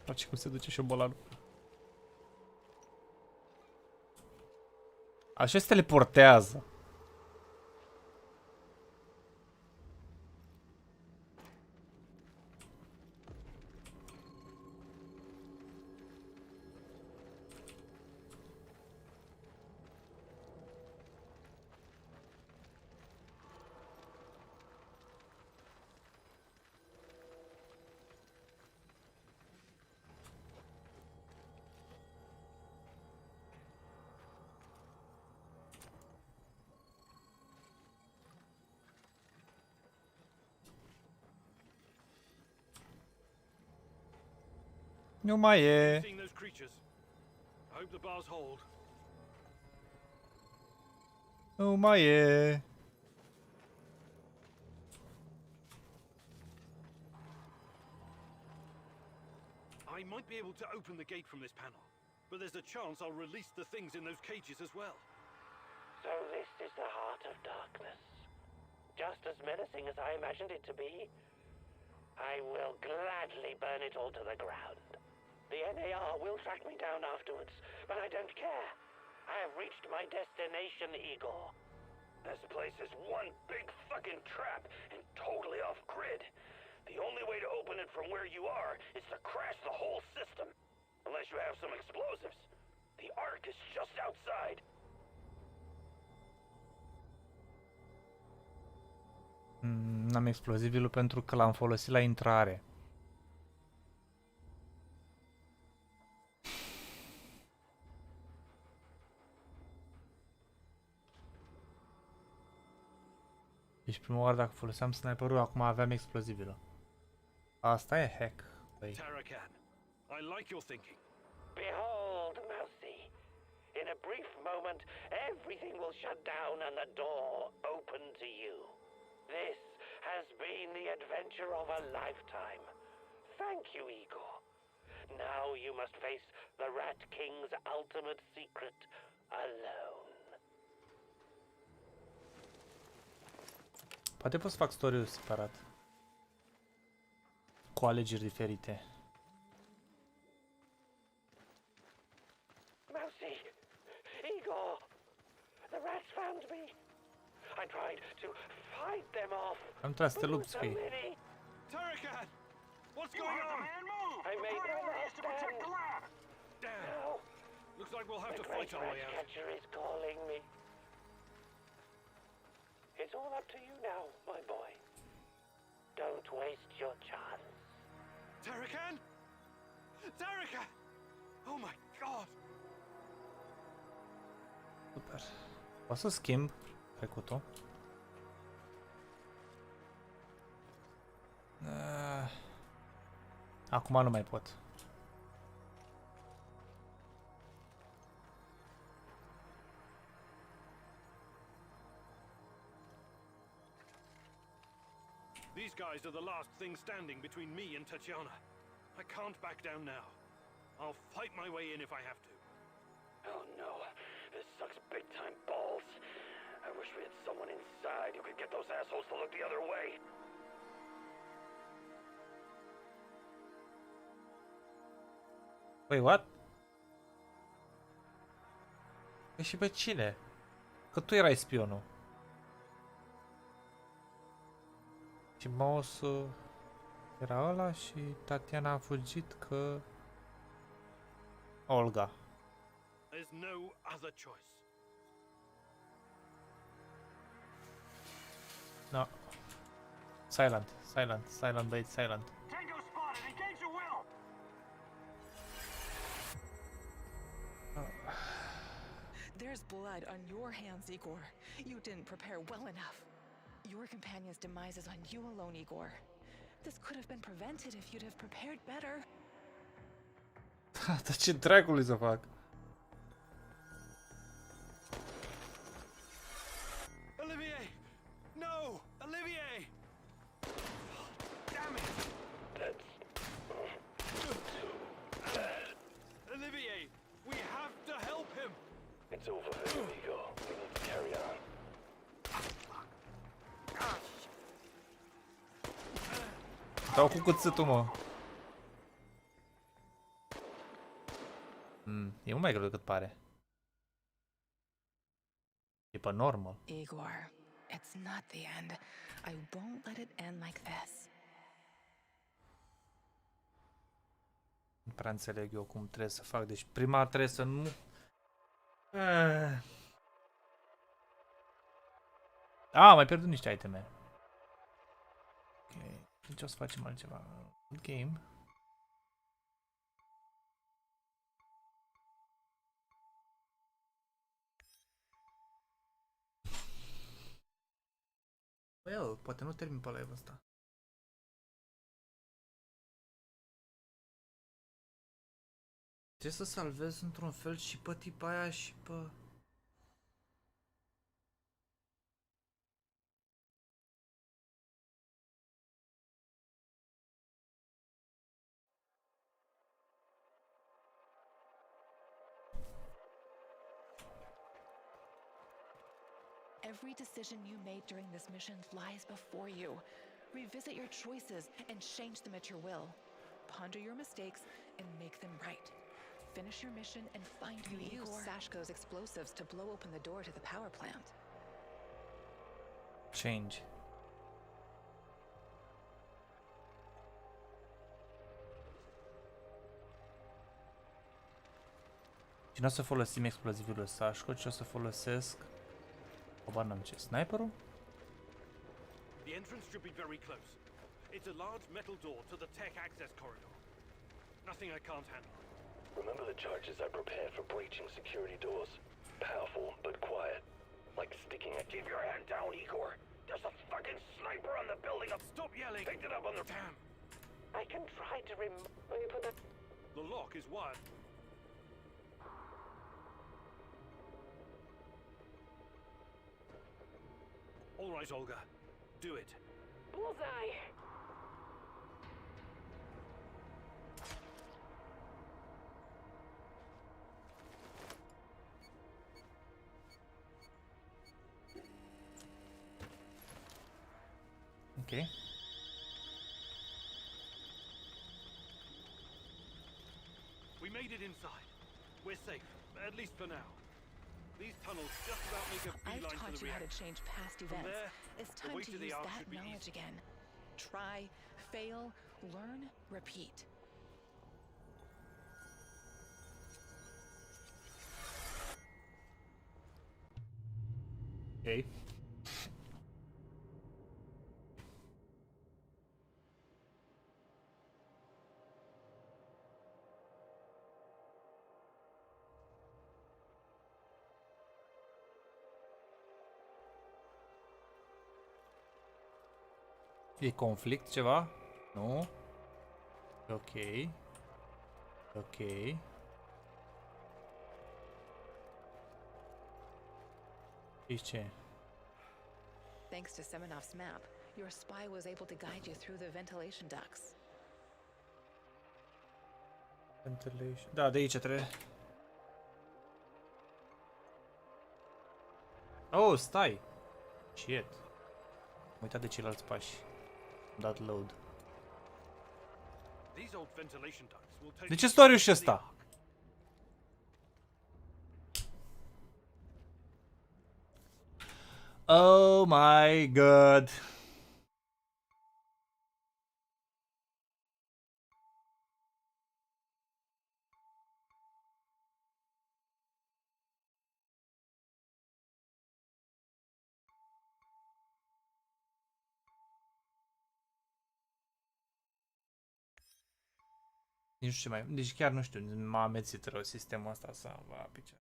Place cum se duce șobolanul. Așa se teleportează. Nu mai e. Seeing those creatures. I hope the bars hold. Nu mai e. I might be able to open the gate from this panel, but there's a chance I'll release the things in those cages as well. So this is the heart of darkness. Just as menacing as I imagined it to be. I will gladly burn it all to the ground. The NAR will track me down afterwards, but I don't care. I have reached my destination, Igor. This place is one big fucking trap and totally off-grid. The only way to open it from where you are is to crash the whole system. Unless you have some explosives. The Ark is just outside. N-am explozibilul pentru că l-am folosit la intrare. Deci prima oară dacă foloseam sniperul, acum aveam explozibilul. Asta e hack. Băi. Tarakan, I like your thinking. Behold, Mousy. In a brief moment, everything will shut down and the door open to you. This has been the adventure of a lifetime. Thank you, Igor. Now you must face the Rat King's ultimate secret alone. Poate pot să fac story-ul separat. Cu alegeri diferite. Mousy! Igor! The rats found me! I tried to fight them off. Am tras să te lupți cu ei. Tarakan! What's You going heard the on? man move! I made The one priority is last to protect stand. the lab! Damn. Now, Looks like we'll have the to great fight our way rat out. catcher is calling me. It's all up to you now, my boy. Don't waste your chance. Tarakan? Tarakan! Oh my god! Super. O să schimb trecutul. Acum nu mai pot. These guys are the last thing standing between me and Tatiana. I can't back down now. I'll fight my way in if I have to. Oh no, this sucks big time balls. I wish we had someone inside who could get those assholes to look the other way. Wait, what? E și pe cine? Că tu erai spionul. Și mouse-ul era ăla și Tatiana a fugit că... Olga. There's no other choice. No. Silent, silent, silent, băieți, silent. Tango spotted! Engage your will! There's blood on your hands, Igor. You didn't prepare well enough. Your companion's demise is on you alone, Igor. This could have been prevented if you'd have prepared better. Dar ce dracului să fac? Olivier! No! Olivier! Damn it! Olivier! We have to help him! It's over for him, Igor. We need to carry on. Dau cu cuțitul, mă. E mult mai greu decât pare. E pe normal. Igor, it's not the end. I won't let it end like this. Nu prea înțeleg eu cum trebuie să fac. Deci prima trebuie să nu... Mai pierdut niște iteme. Ok. Deci o să facem altceva. Game. Well, poate nu termin pe live-ul ăsta. Trebuie să salvez într-un fel și pe tipa aia și pe... Every decision you made during this mission lies before you. Revisit your choices and change them at your will. Ponder your mistakes and make them right. Finish your mission and find you use Sashko's explosives to blow open the door to the power plant. Change. Și nu o să folosim explozivul lui Sashko, ci o să folosesc... Habar n-am ce, sniperul? The entrance should be very close. It's a large metal door to the tech access corridor. Nothing I can't handle. Remember the charges I prepared for breaching security doors? Powerful, but quiet. Like sticking a... Keep your hand down, Igor. There's a fucking sniper on the building up. Stop yelling! Picked it up on the... Damn! I can try to Let me put that... The lock is wired. All right, Olga. Do it. Bullseye! Ok. We made it inside. We're safe, at least for now. These tunnels just about make a I've beeline taught to the you how reactor. to change past From events. there, It's the time way to to the use ark that should be knowledge easy. again. Try, fail, learn, repeat. Ok. E conflict ceva? Nu? Ok. Ok. Și ce? Thanks to Semenov's map, your spy was able to guide you through the ventilation ducts. Ventilation. Da, de aici trebuie. Oh, stai! Shit. Am uitat de ceilalți pași. Am dat load. These old ventilation ducts will take De ce storiu și ăsta? Oh my god. Nici nu știu ce mai... Deci chiar nu știu, m-a amețit rău sistemul ăsta să va picea.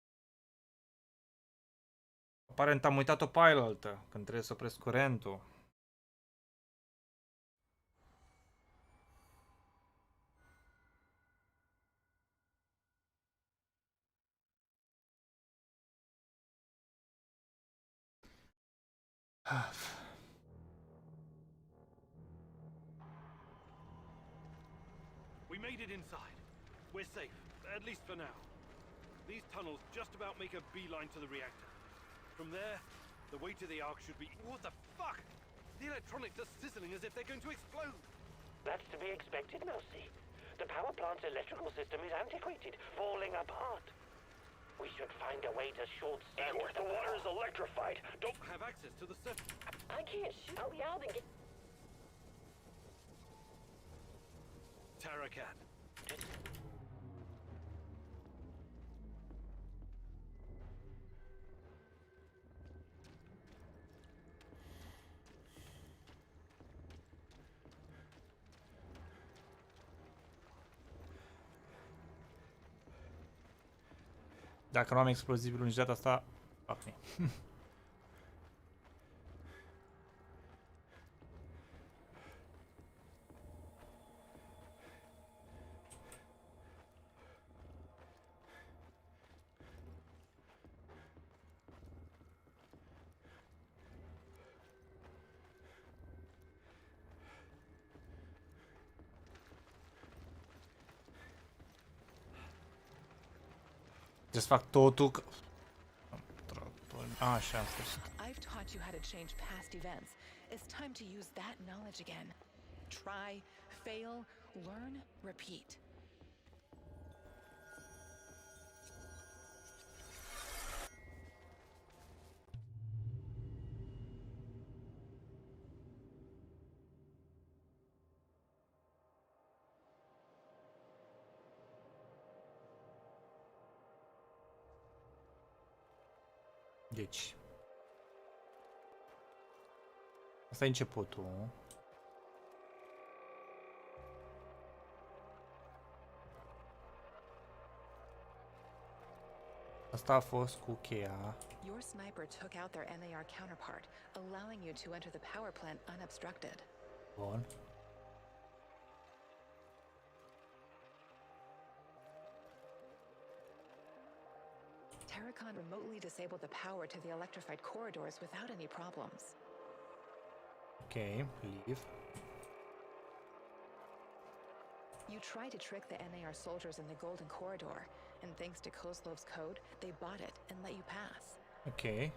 Aparent am uitat-o pe ailaltă, când trebuie să opresc curentul. We made it inside. We're safe, at least for now. These tunnels just about make a beeline to the reactor. From there, the way to the ark should be... What the fuck? The electronics are sizzling as if they're going to explode. That's to be expected, Mousy. The power plant's electrical system is antiquated, falling apart. We should find a way to short circuit. Igor, the water is electrified. Don't have access to the surface. I can't shoot. I'll be out and get... Tarakan. Dacă nu am explozibilul nici data asta, fuck me. Trebuie să fac totul că... Așa, în sfârșit. I've taught you how to change past events. It's time to use that knowledge again. Try, fail, learn, repeat. Deci. Asta e începutul. Asta a fost cu cheia. Your sniper took out their NAR counterpart, allowing you to enter the power plant unobstructed. Bun. Terracon remotely disabled the power to the electrified corridors without any problems. Okay, leave. You tried to trick the NAR soldiers in the Golden Corridor, and thanks to Kozlov's code, they bought it and let you pass. Okay.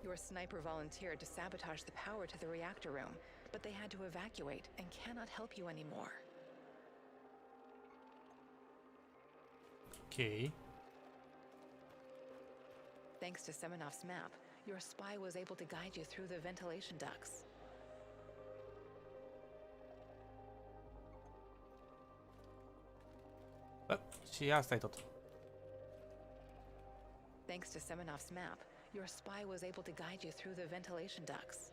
Your sniper volunteered to sabotage the power to the reactor room, but they had to evacuate and cannot help you anymore. Okay. Thanks to Semenov's map, your spy was able to guide you through the ventilation ducts. Și asta e tot. Thanks to Semenov's map, your spy was able to guide you through the ventilation ducts.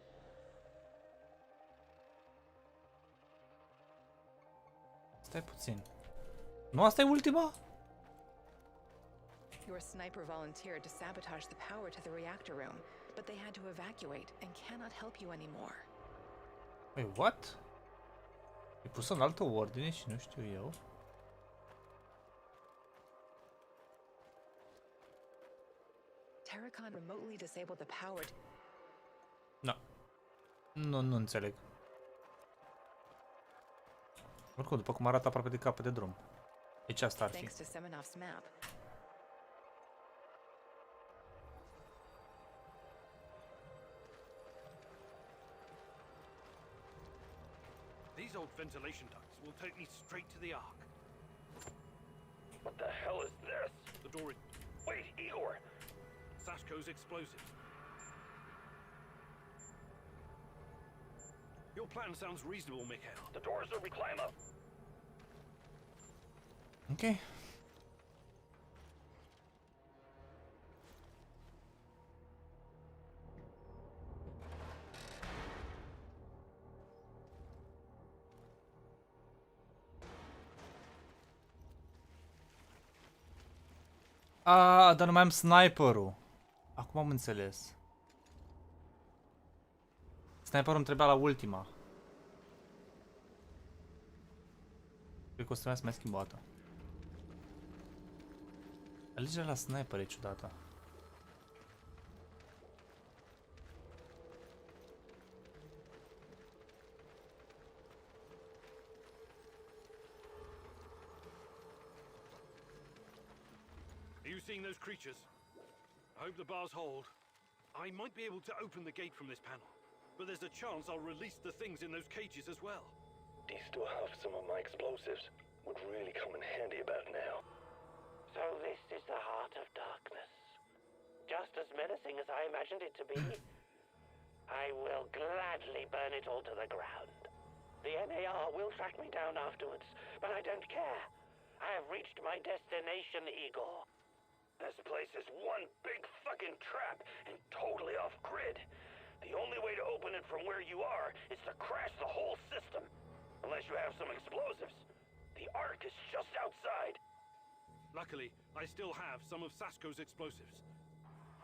Stai puțin. Nu asta e ultima? Your sniper volunteered to sabotage the power to the reactor room, but they had to evacuate and cannot help you anymore. Wait, what? E pus în altă ordine și nu știu eu. Terracon remotely disabled the power. No. Nu înțeleg. Oricum, după cum arată aproape de capăt de drum. Deci asta ar fi. Thanks to Semenov's map. These old ventilation ducts will take me straight to the Ark. What the hell is this? The door is... Wait, Igor! Sashko's explosives. Your plan sounds reasonable, Mikhail. The doors are reclaim up. Ok. Dar nu mai am sniperul. Acum am înțeles. Sniperul îmi trebuia la ultima. Cred că o să trebuia să mai schimb o dată. Alegerea la sniper e ciudată. Are you seeing those creatures? I hope the bars hold. I might be able to open the gate from this panel, but there's a chance I'll release the things in those cages as well. Do you still have some of my explosives? Would really come in handy about now. So this is the heart of darkness. Just as menacing as I imagined it to be. I will gladly burn it all to the ground. The NAR will track me down afterwards, but I don't care. I have reached my destination, Igor. This place is one big fucking trap and totally off grid. The only way to open it from where you are is to crash the whole system. Unless you have some explosives. The Ark is just outside. Luckily, I still have some of Sashko's explosives.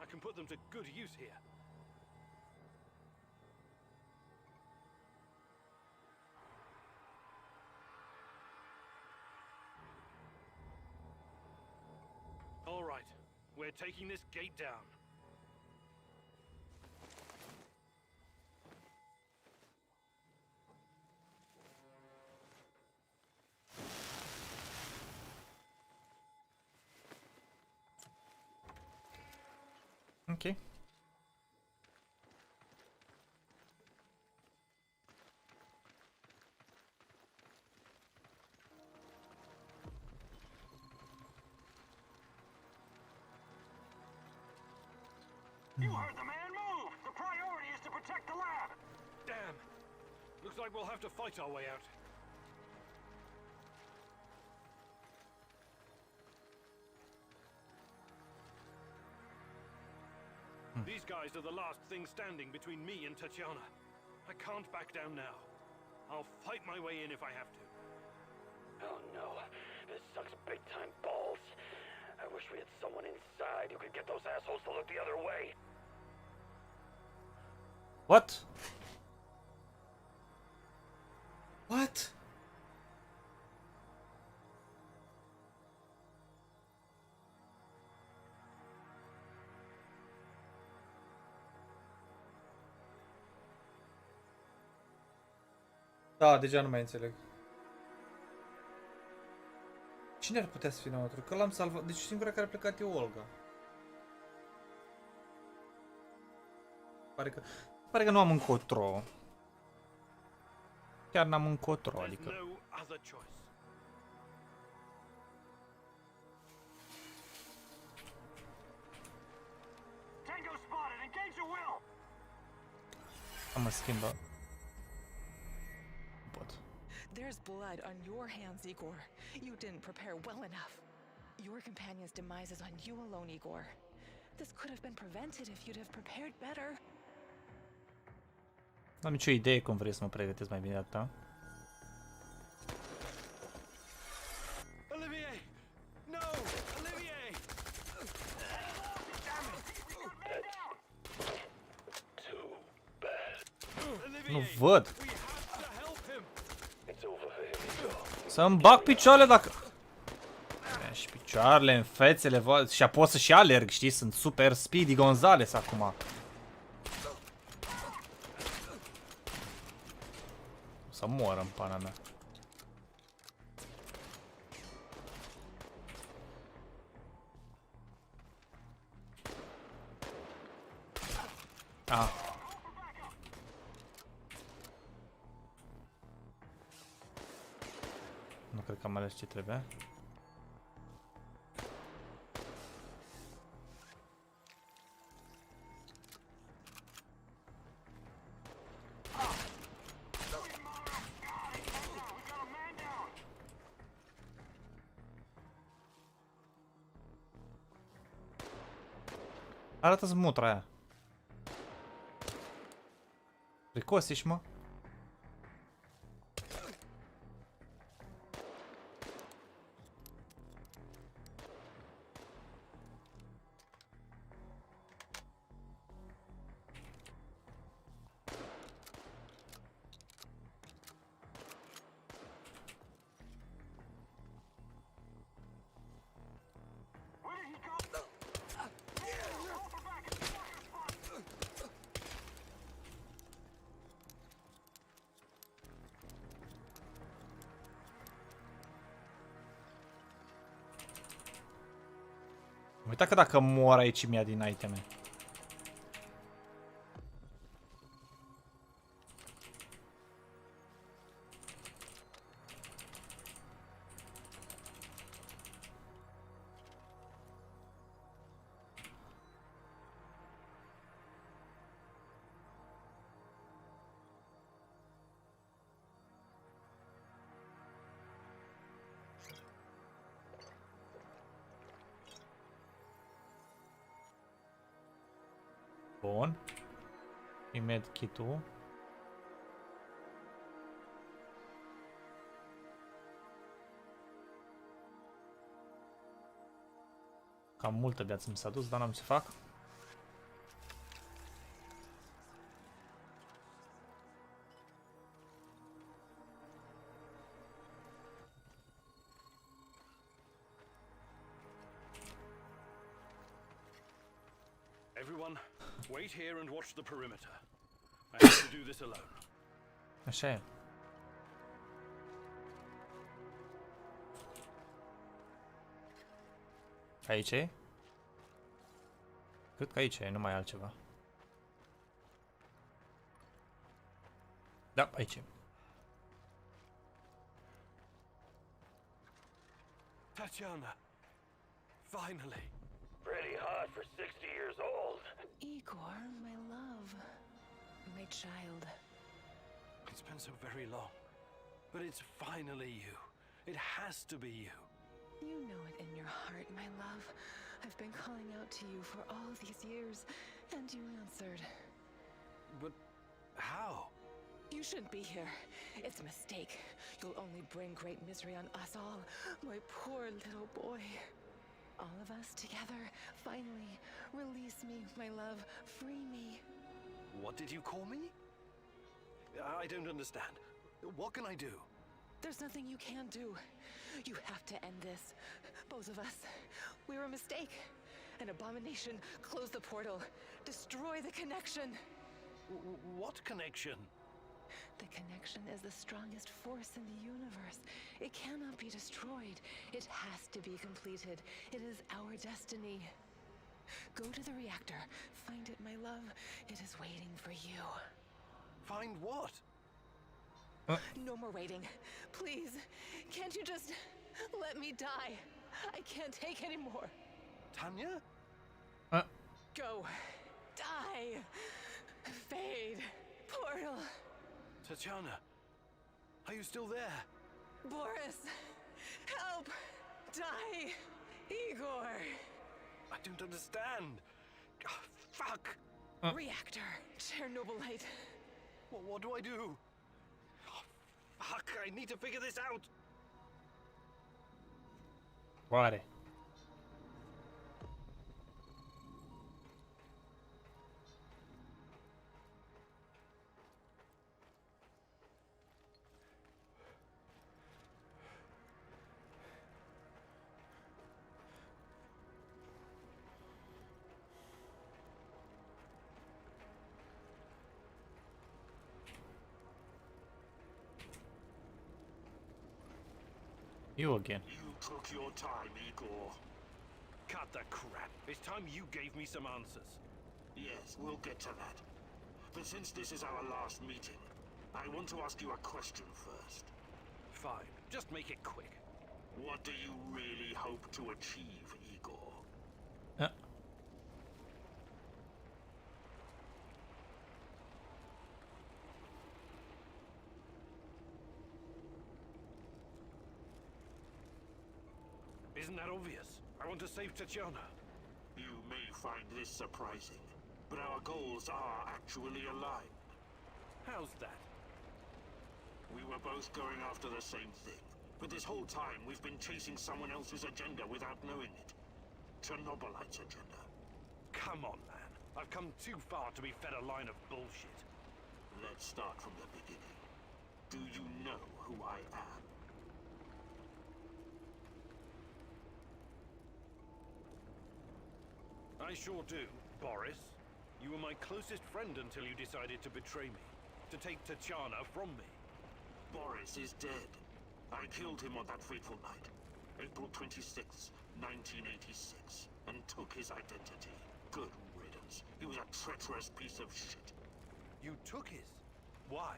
I can put them to good use here. All right, we're taking this gate down. Ok. You heard the man move! The priority is to protect the lab! Damn. Looks like we'll have to fight our way out. These guys are the last thing standing between me and Tatiana. I can't back down now. I'll fight my way in if I have to. Oh no, this sucks big time balls. I wish we had someone inside who could get those assholes to look the other way. What? What? Da, deja nu mai înțeleg. Cine ar putea să fie înăuntru? Că l-am salvat. Deci singura care a plecat e Olga. Pare că nu am încotro. Chiar n-am încotro, adică. Am schimbă. There's blood on your hands, Igor. You didn't prepare well enough. Your companion's demise is on you alone, Igor. This could have been prevented if you'd have prepared better. Nu am nicio idee cum vrei să mă pregătesc mai bine de atâta. Olivier! No! Olivier! Too bad. Nu văd. It's over for him, Igor. Să-mi bag picioarele dacă... Și picioarele în fețele voastre. Și pot să și alerg, știi? Sunt super Speedy Gonzales acum. O să mor în pana mea. Ah. Nu cred că am ales ce trebuie. Arată-ți mutra aia. Fricos ești, mă. Uita că dacă mor aici mi-a din iteme. Bun. Și medkit-ul. Cam multă viață mi s-a dus, dar n-am ce fac. Everyone, wait here and watch the perimeter. I have to do this alone. Așa e. Aici e? Cred că aici e, nu mai e altceva. Da, aici e. Tatiana, finally. Pretty hot for 60 years old. Igor, my love. My child. It's been so very long, but it's finally you. It has to be you. You know it in your heart, my love. I've been calling out to you for all these years, and you answered. But how? You shouldn't be here. It's a mistake. You'll only bring great misery on us all. My poor little boy. All of us together, finally. Release me, my love. Free me. What did you call me? I don't understand. What can I do? There's nothing you can do. You have to end this. Both of us. We're a mistake. An abomination. Close the portal. Destroy the connection. What connection? The connection is the strongest force in the universe. It cannot be destroyed. It has to be completed. It is our destiny. Go to the reactor. Find it, my love. It is waiting for you. Find what? No more waiting. Please, can't you just let me die? I can't take any more. Tanya? Go. Die. Fade. Portal. Tatiana, are you still there? Boris, help. Die. Igor. I don't understand. Oh, fuck. Reactor. ChernobyLite. What do I do? Oh, fuck, I need to figure this out. Oare? You again. You took your time, Igor. Cut the crap. It's time you gave me some answers. Yes, we'll get to that. But since this is our last meeting, I want to ask you a question first. Fine, just make it quick. What do you really hope to achieve, Igor? Isn't that obvious? I want to save Tatiana. You may find this surprising, but our goals are actually aligned. How's that? We were both going after the same thing, but this whole time we've been chasing someone else's agenda without knowing it. ChernobyLite's agenda. Come on, man. I've come too far to be fed a line of bullshit. Let's start from the beginning. Do you know who I am? I sure do, Boris. You were my closest friend until you decided to betray me. To take Tatiana from me. Boris is dead. I killed him on that fateful night, April 26th, 1986, and took his identity. Good riddance. He was a treacherous piece of shit. You took his? Why?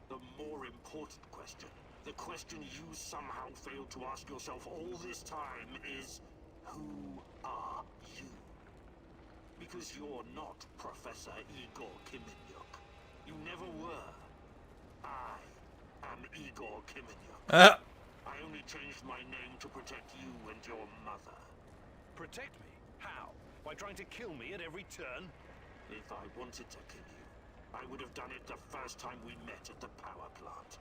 The more important question, the question you somehow failed to ask yourself all this time is, who are you? Because you're not Professor Igor Kiminyuk. You never were. I am Igor Kiminyuk. I only changed my name to protect you and your mother. Protect me? How? By trying to kill me at every turn? If I wanted to kill you, I would have done it the first time we met at the power plant.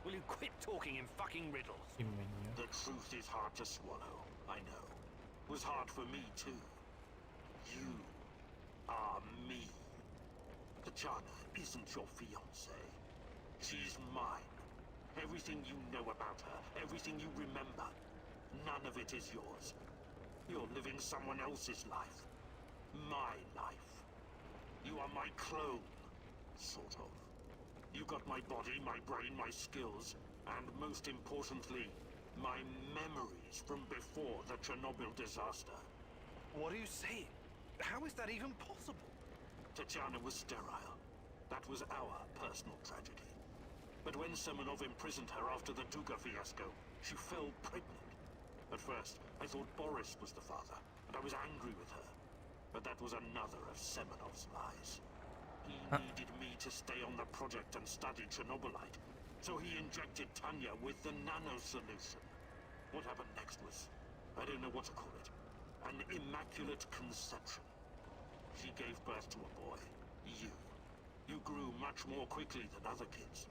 Will you quit talking in fucking riddles? The truth is hard to swallow, I know. It was hard for me too. You are me. Tatiana isn't your fiancée. She's mine. Everything you know about her, everything you remember, none of it is yours. You're living someone else's life. My life. You are my clone, sort of. You got my body, my brain, my skills, and most importantly, my memories from before the Chernobyl disaster. What are you saying? How is that even possible? Tatiana was sterile. That was our personal tragedy. But when Semenov imprisoned her after the Duga fiasco, she fell pregnant. At first, I thought Boris was the father, and I was angry with her. But that was another of Semenov's lies. He needed me to stay on the project and study ChernobyLite, so he injected Tanya with the nano solution. What happened next was, I don't know what to call it, an immaculate conception. She gave birth to a boy, you. You grew much more quickly than other kids,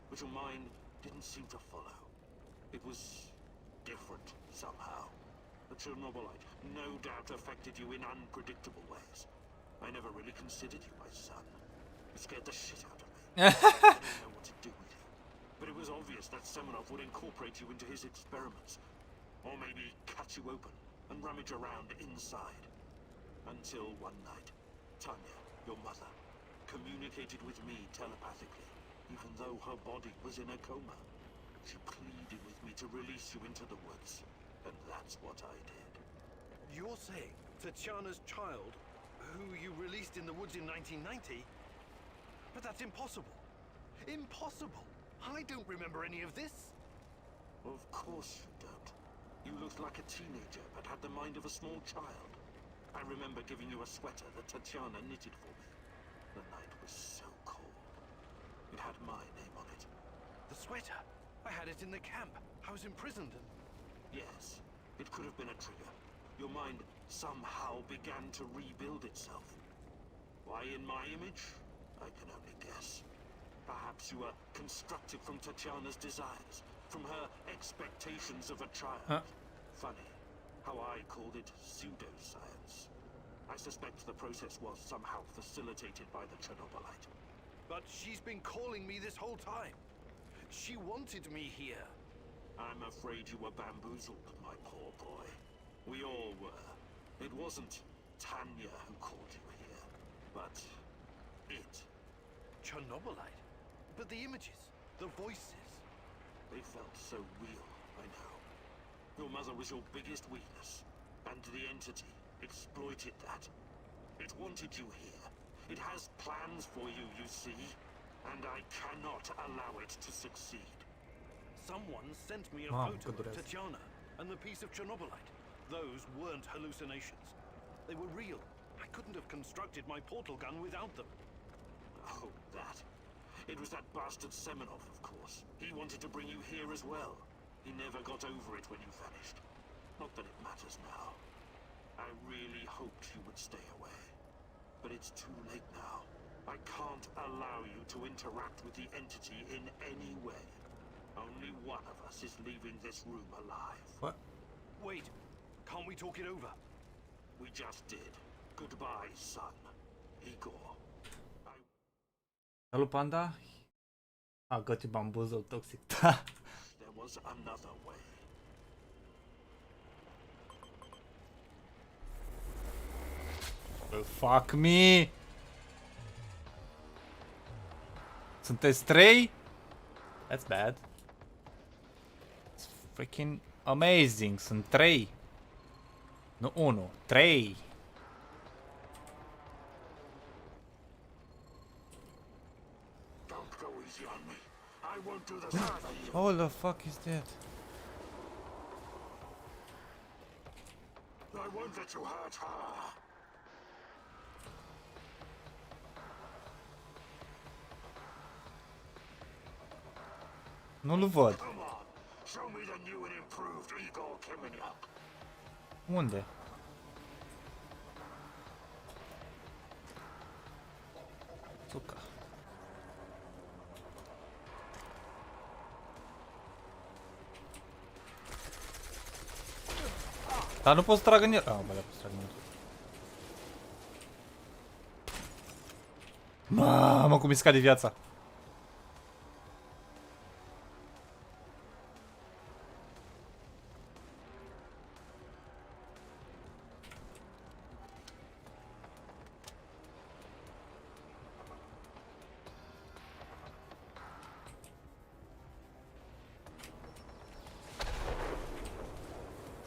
but your mind didn't seem to follow. It was different somehow. The ChernobyLite no doubt affected you in unpredictable ways. I never really considered you my son. You scared the shit out of me. I didn't know what to do with you. But it was obvious that Semenov would incorporate you into his experiments. Or maybe cut you open and rummage around inside. Until one night, Tanya, your mother, communicated with me telepathically, even though her body was in a coma. She pleaded with me to release you into the woods, and that's what I did. You're saying Tatiana's child, who you released in the woods in 1990? But that's impossible. Impossible! I don't remember any of this. Of course you don't. You looked like a teenager, but had the mind of a small child. I remember giving you a sweater that Tatiana knitted for me. The night was so cold. It had my name on it. The sweater? I had it in the camp. I was imprisoned and... Yes, it could have been a trigger. Your mind somehow began to rebuild itself. Why in my image? I can only guess. Perhaps you were constructed from Tatiana's desires, from her expectations of a child. Funny how I called it pseudoscience. I suspect the process was somehow facilitated by the ChernobyLite. But she's been calling me this whole time. She wanted me here. I'm afraid you were bamboozled, my poor boy. We all were. It wasn't Tanya who called you here, but it. ChernobyLite? But the images, the voices. They felt so real, I know. Your mother was your biggest weakness, and the entity exploited that. It wanted you here. It has plans for you, you see, and I cannot allow it to succeed. Someone sent me a photo of Tatiana and the piece of ChernobyLite. Those weren't hallucinations. They were real. I couldn't have constructed my portal gun without them. Oh, that. It was that bastard Semenov, of course. He wanted to bring you here as well. He never got over it when you vanished. Not that it matters now. I really hoped you would stay away. But it's too late now. I can't allow you to interact with the entity in any way. Only one of us is leaving this room alive. What? Wait, can't we talk it over? We just did. Goodbye, son. Igor. Salut, Panda. A, got you bamboozle toxic. There was another way. Well, fuck me. Sunteți 3? That's bad. It's freaking amazing. Sunt 3. Nu 1, 3. Don't go easy on me. I won't do the same for you. What the fuck is that? I won't let you hurt her. Nu-l văd. Come on. Show me the new and improved Igor Kamenyak. Unde? Suca. Dar nu pot să trag în el. Ah, bă, pot să trag în el. Mamă, cum mi scade viața.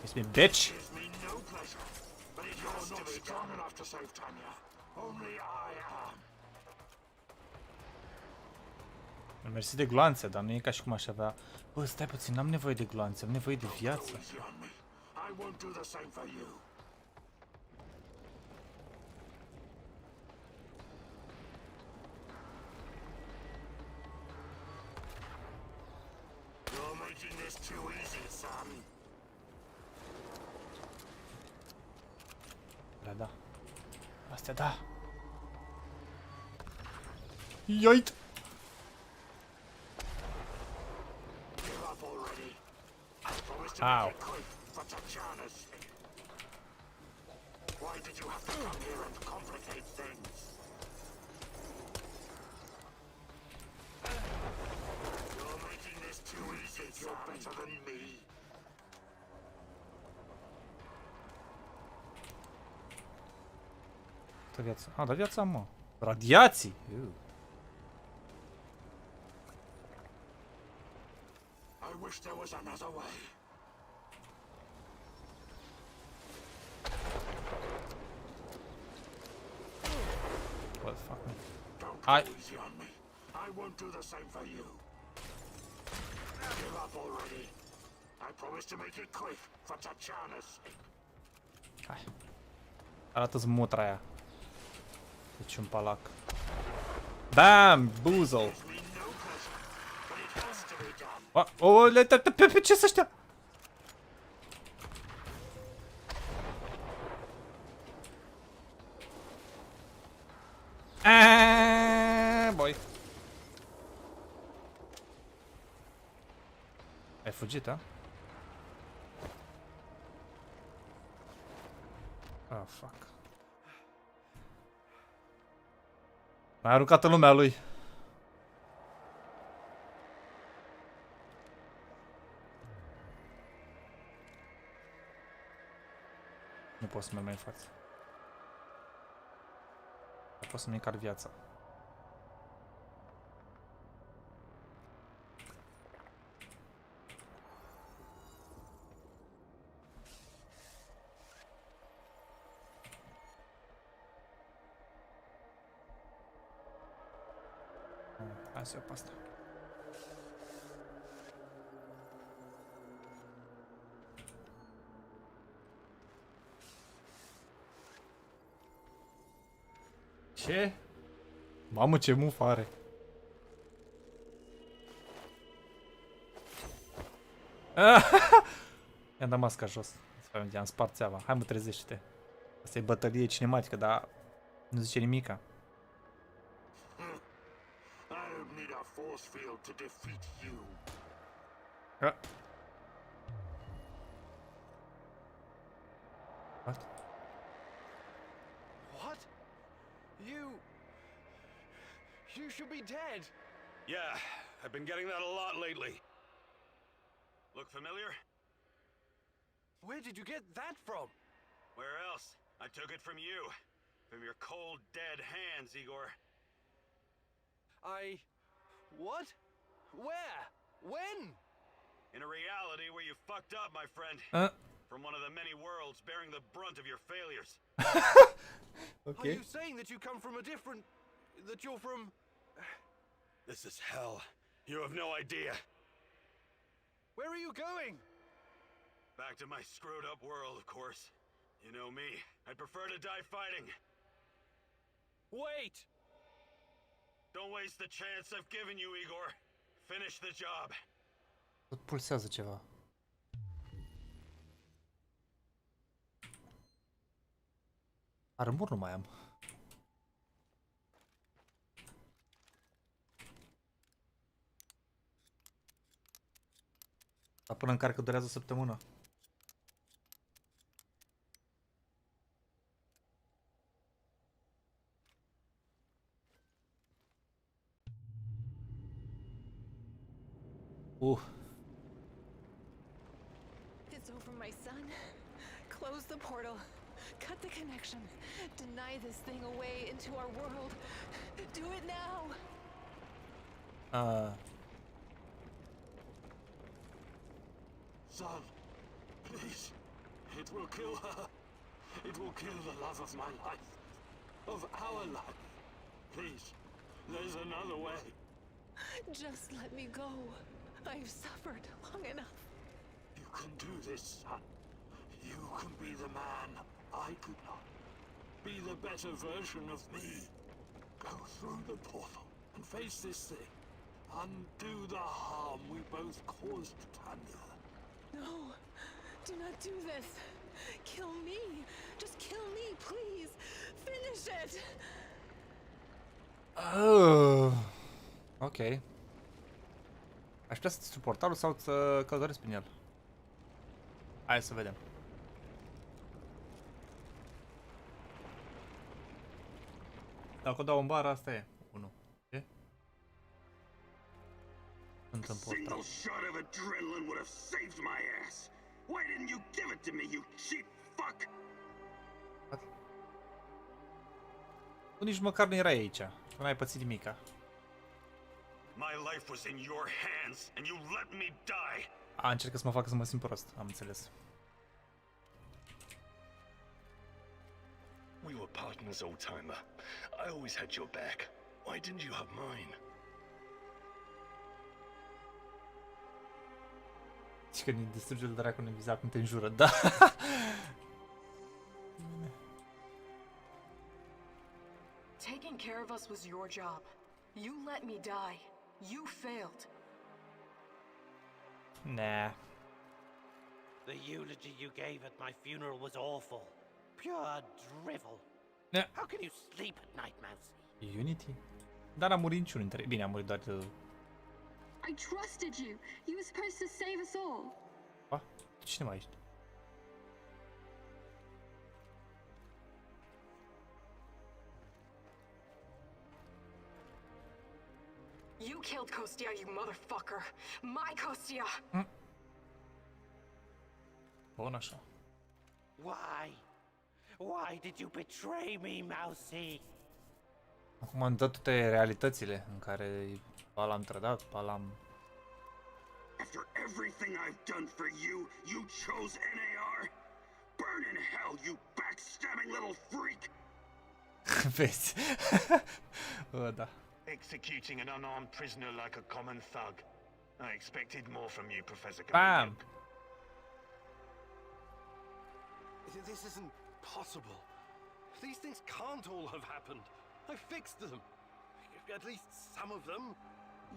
It's me, bitch. Gives me no pleasure, but in your not strong enough to save Tanya. Only I am. Mersi de gloanțe, dar nu e ca și cum aș avea... Bă, stai puțin, n-am nevoie de gloanțe, am nevoie de viață. I won't do the same for you. You're making this too easy, son. Da. Astea da. Yoit! Ow. Why did you have to come here and complicate things? You're making this too easy. You're better than me. Dă viață. Da viața, mă. Radiații! I wish there was another way. What the fuck, man? Don't go easy on me. I won't do the same for you. Give up already. I promise to make it quick for Tatjana's sake. Hai. Arată-ți mutra aia. Deci un palac. Bam! Boozle! Pe ce-s ăștia? Boy. Ai fugit, a? Oh, fuck. M-a aruncat în lumea lui. Nu pot să merg mai în față. Nu pot să-mi încar viața. Hai să iau pe asta. Ce? Mamă, ce muf are. I-am dat masca jos. I-am spart țeava. Hai mă, trezește-te. Asta e bătălie cinematică, dar nu zice nimica. What? What? You should be dead. Yeah, I've been getting that a lot lately. Look familiar? Where did you get that from? Where else? I took it from you. From your cold, dead hands, Igor. What? Where? When? In a reality where you fucked up, my friend. From one of the many worlds bearing the brunt of your failures. Okay. Are you saying that you come from a different... that you're from... This is hell. You have no idea. Where are you going? Back to my screwed up world, of course. You know me. I'd prefer to die fighting. Wait! Don't waste the chance I've given you, Igor. Finish the job. Tot pulsează ceva. Armur nu mai am. Dar până încarcă durează o săptămână. It's over, my son. Close the portal. Cut the connection. Deny this thing away into our world. Do it now. Son, please. It will kill her. It will kill the love of my life. Of our life. Please, there's another way. Just let me go. I've suffered long enough. You can do this, son. You can be the man I could not. Be the better version of me. Go through the portal and face this thing. Undo the harm we both caused Tanya. No, do not do this. Kill me. Just kill me, please. Finish it. Oh. Ok. Aș putea să țin portalul sau să călătoresc prin el? Hai să vedem. Dacă o dau în bară, asta e. 1. Ce? Sunt în portal. Single shot of adrenaline would have saved my ass. Why didn't you give it to me, you cheap fuck? Tu nici măcar nu erai aici. Nu ai pățit nimica. My life was in your hands and you let me die. A, încercă să mă facă să mă simt prost. Am înțeles. We were partners, old-timer. I always had your back. Why didn't you have mine? Zici că ne distruge de dracu neviza cum te înjură, da? Taking care of us was your job. You let me die. You failed. Nah. The eulogy you gave at my funeral was awful. Pure drivel. Yeah. How can you sleep at night, Mousy? Unity? Dar a murit niciunul dintre... Bine, a murit doar... I trusted you. You were supposed to save us all. Pa? Cine mai ești? You killed Kostia, you motherfucker. My Kostia. Bun așa. Why? Why did you betray me, Mousy? Acum am dat toate realitățile în care ba l-am trădat, ba l-am... After everything I've done for you, you chose NAR? Burn in hell, you backstabbing little freak! Vezi? O, da. Executing an unarmed prisoner like a common thug. I expected more from you, Professor Bam! This isn't possible. These things can't all have happened. I fixed them. At least some of them.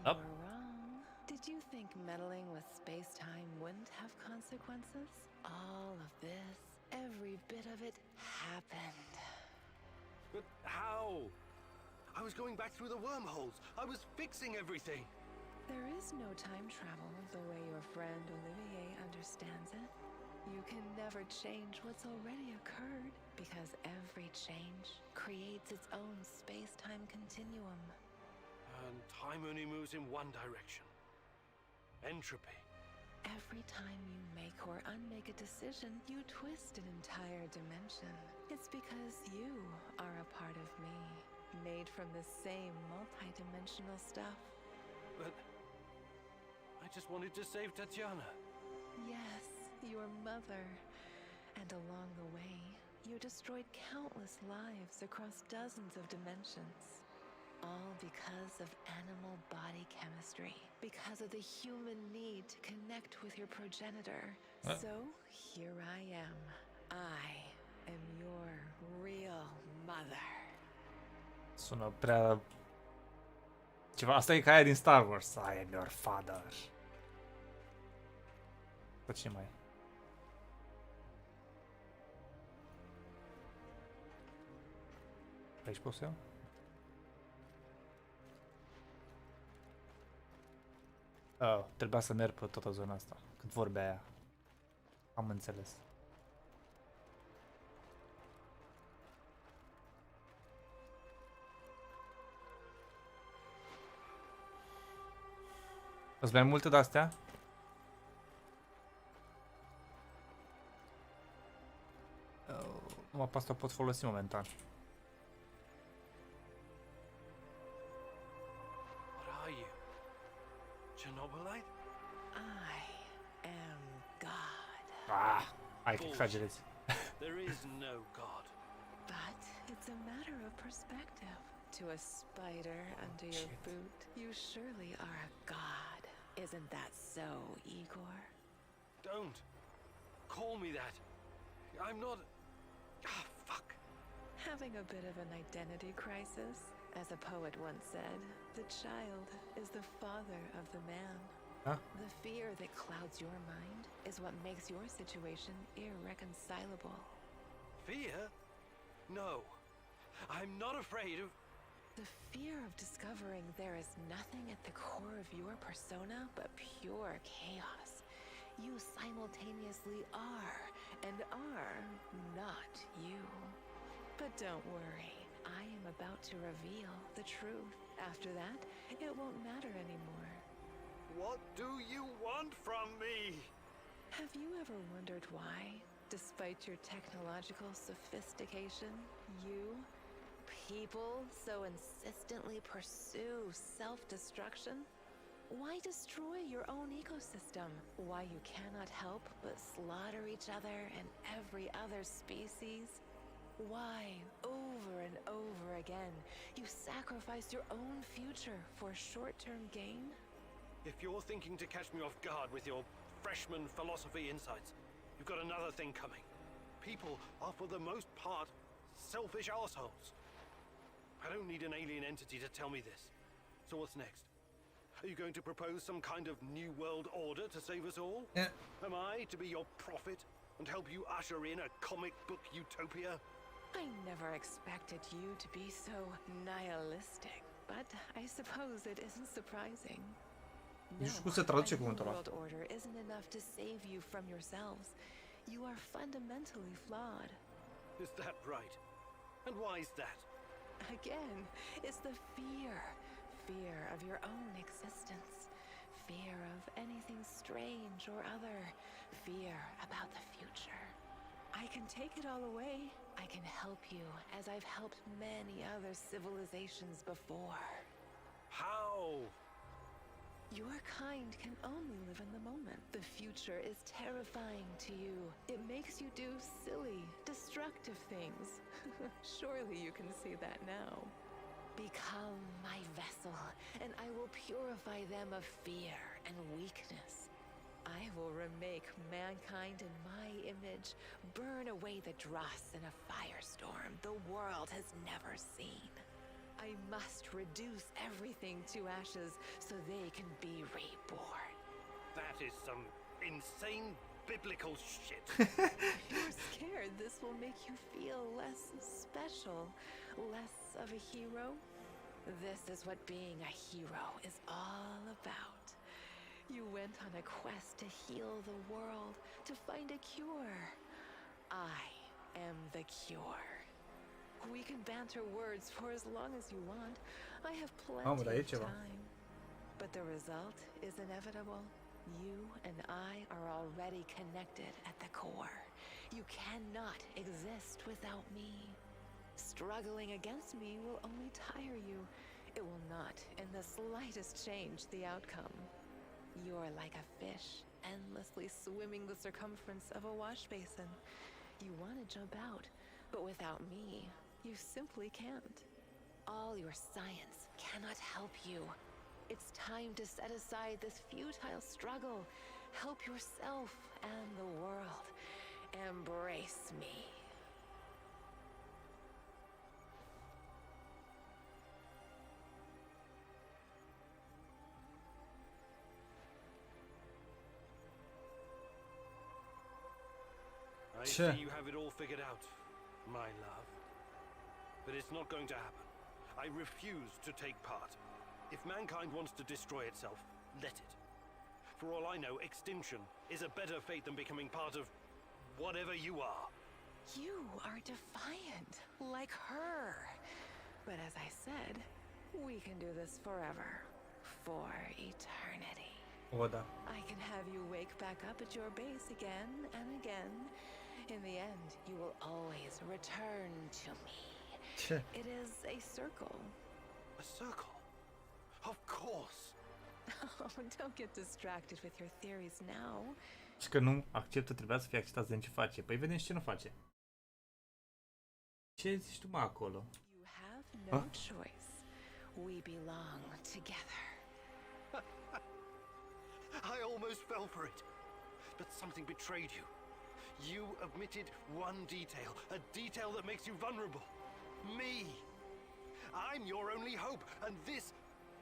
Up. You're wrong. Did you think meddling with space-time wouldn't have consequences? All of this, every bit of it, happened. But how? I was going back through the wormholes. I was fixing everything. There is no time travel the way your friend Olivier understands it. You can never change what's already occurred, because every change creates its own space-time continuum. And time only moves in one direction. Entropy. Every time you make or unmake a decision, you twist an entire dimension. It's because you are a part of me, made from the same multi-dimensional stuff. But I just wanted to save Tatiana. Yes, your mother. And along the way, you destroyed countless lives across dozens of dimensions. All because of animal body chemistry. Because of the human need to connect with your progenitor. So, here I am. I am your real mother. Sună prea... Ceva, asta e ca aia din Star Wars. I am your father. Pe cine mai e? Aici pot să iau? Oh, trebuia să merg pe toată zona asta. Cât vorbea aia. Am înțeles. Îți mai multe de-astea? Numai pe asta pot folosi momentan. What are you? ChernobyLite? I am God. Ah, hai că exagerezi. There is no God. But it's a matter of perspective. To a spider under your boot, you surely are a god. Isn't that so, Igor? Don't call me that. I'm not... Ah, fuck. Having a bit of an identity crisis? As a poet once said, the child is the father of the man. Huh? The fear that clouds your mind is what makes your situation irreconcilable. Fear? No. I'm not afraid of... The fear of discovering there is nothing at the core of your persona but pure chaos. You simultaneously are and are not you. But don't worry, I am about to reveal the truth. After that, it won't matter anymore. What do you want from me? Have you ever wondered why, despite your technological sophistication, people so insistently pursue self-destruction? Why destroy your own ecosystem? Why you cannot help but slaughter each other and every other species? Why, over and over again, you sacrifice your own future for short-term gain? If you're thinking to catch me off guard with your freshman philosophy insights, you've got another thing coming. People are for the most part selfish assholes. I don't need an alien entity to tell me this. So what's next? Are you going to propose some kind of new world order to save us all? Yeah. Am I to be your prophet and help you usher in a comic book utopia? I never expected you to be so nihilistic, but I suppose it isn't surprising. No, a new world order isn't enough to save you from yourselves. You are fundamentally flawed. Is that right? And why is that? Again, it's the fear. Fear of your own existence. Fear of anything strange or other. Fear about the future. I can take it all away. I can help you, as I've helped many other civilizations before. How? Your kind can only live in the moment. The future is terrifying to you. It makes you do silly, destructive things. Surely you can see that now. Become my vessel, and I will purify them of fear and weakness. I will remake mankind in my image, burn away the dross in a firestorm the world has never seen. I must reduce everything to ashes so they can be reborn. That is some insane biblical shit. If you're scared this will make you feel less special, less of a hero, this is what being a hero is all about. You went on a quest to heal the world, to find a cure. I am the cure. We can banter words for as long as you want. I have plenty of time. But the result is inevitable. You and I are already connected at the core. You cannot exist without me. Struggling against me will only tire you. It will not in the slightest change the outcome. You're like a fish, endlessly swimming the circumference of a wash basin. You want to jump out, but without me, you simply can't. All your science cannot help you. It's time to set aside this futile struggle. Help yourself and the world. Embrace me. I see you have it all figured out, my love. But it's not going to happen. I refuse to take part. If mankind wants to destroy itself, let it. For all I know, extinction is a better fate than becoming part of whatever you are. You are defiant, like her. But as I said, we can do this forever. For eternity. I can have you wake back up at your base again and again. In the end, you will always return to me. It is a circle. A circle? Of course. Oh, don't get distracted with your theories now. Și că nu acceptă, trebuia să fie acceptat de ce face. Păi vedem și ce nu face. Ce zici tu, mă, acolo? You have no choice. We belong together. I almost fell for it. But something betrayed you. You omitted one detail, a detail that makes you vulnerable. Me. I'm your only hope, and this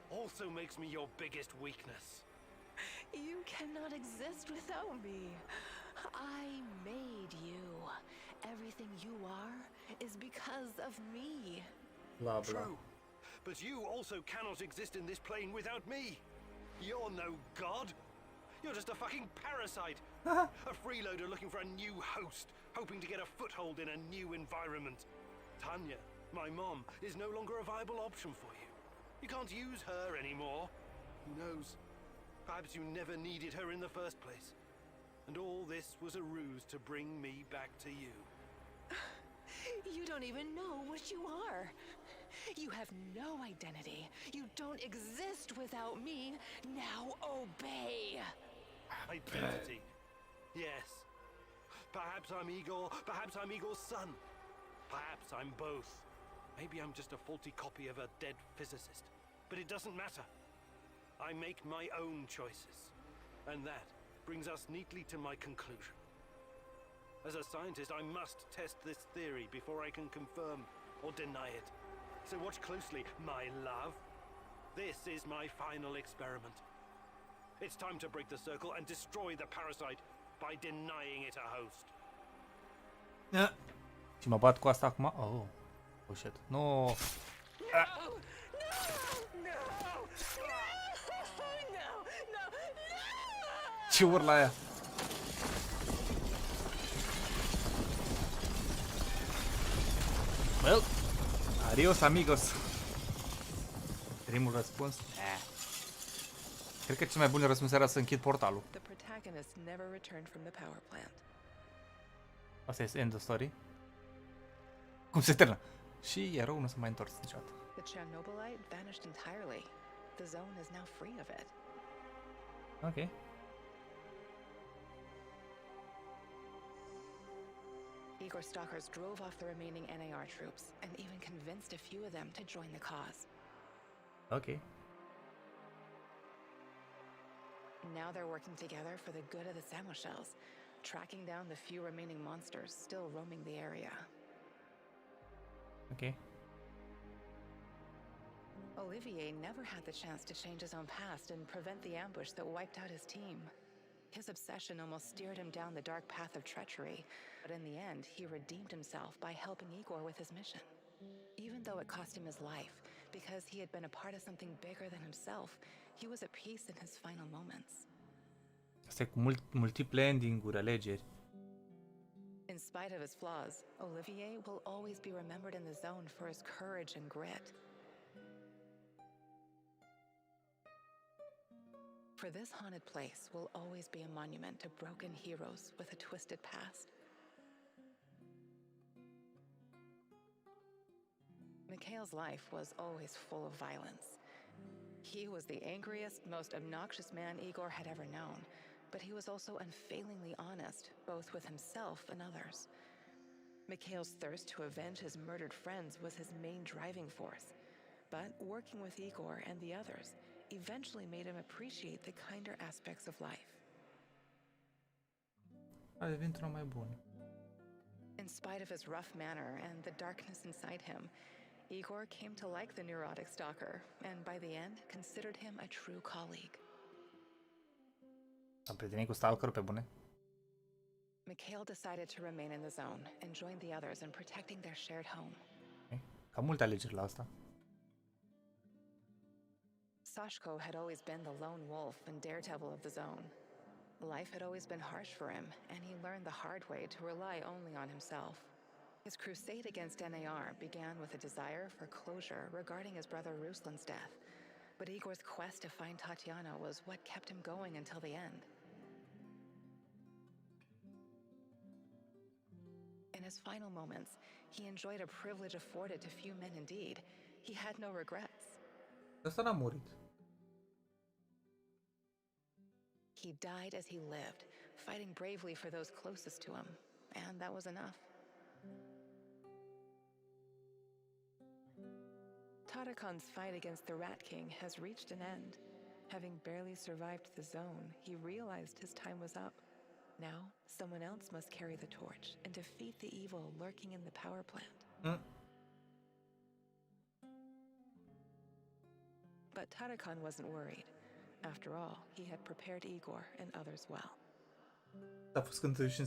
also makes me your biggest weakness. You cannot exist without me. I made you. Everything you are is because of me. Blah, blah. True. But you also cannot exist in this plane without me. You're no god. You're just a fucking parasite. A freeloader looking for a new host, hoping to get a foothold in a new environment. Tanya, my mom, is no longer a viable option for you. You can't use her anymore. Who knows? Perhaps you never needed her in the first place. And all this was a ruse to bring me back to you. You don't even know what you are. You have no identity. You don't exist without me. Now obey. Identity. Yes. Perhaps I'm Igor. Perhaps I'm Igor's son. Perhaps I'm both. Maybe I'm just a faulty copy of a dead physicist. But it doesn't matter. I make my own choices. And that brings us neatly to my conclusion. As a scientist, I must test this theory before I can confirm or deny it. So watch closely, my love. This is my final experiment. It's time to break the circle and destroy the parasite by denying it a host. Și mă bat cu asta acum? Oh. Oh shit. No. No! No! No! No! Ce urla aia? Well, adios amigos. Primul răspuns? Cred că cel mai bun răspuns era să închid portalul. The protagonist never returned from the power plant. Asta este end of story. Cum se termină? Și eroul nu s-a mai întors niciodată. The ChernobyLite vanished entirely. The zone is now free of it. Ok. Igor stalkers drove off the remaining NAR troops and even convinced a few of them to join the cause. Ok. Now they're working together for the good of the Samushells, tracking down the few remaining monsters still roaming the area. Ok. Olivier never had the chance to change his own past and prevent the ambush that wiped out his team. His obsession almost steered him down the dark path of treachery, but in the end, he redeemed himself by helping Igor with his mission. Even though it cost him his life, because he had been a part of something bigger than himself, he was at peace in his final moments. Asta e cu multiple ending-uri, alegeri. In spite of his flaws, Olivier will always be remembered in the zone for his courage and grit. For this haunted place will always be a monument to broken heroes with a twisted past. Mikhail's life was always full of violence. He was the angriest, most obnoxious man Igor had ever known, but he was also unfailingly honest, both with himself and others. Mikhail's thirst to avenge his murdered friends was his main driving force, but working with Igor and the others eventually made him appreciate the kinder aspects of life. A devenit unul mai bun. In spite of his rough manner and the darkness inside him, Igor came to like the neurotic stalker, and by the end, considered him a true colleague. Am prietenit cu stalkerul pe bune? Mikhail decided to remain in the zone and join the others in protecting their shared home. Okay. Cam multe alegeri la asta. Sashko had always been the lone wolf and daredevil of the zone. Life had always been harsh for him, and he learned the hard way to rely only on himself. His crusade against NAR began with a desire for closure regarding his brother Ruslan's death, but Igor's quest to find Tatiana was what kept him going until the end. In his final moments, he enjoyed a privilege afforded to few men indeed. He had no regrets. Ăsta n-a murit. He died as he lived, fighting bravely for those closest to him, and that was enough. Tatakan's fight against the Rat King has reached an end. Having barely survived the zone, he realized his time was up. Now, someone else must carry the torch and defeat the evil lurking in the power plant. But Tatakan wasn't worried. After all, he had prepared Igor and others well. A fost când își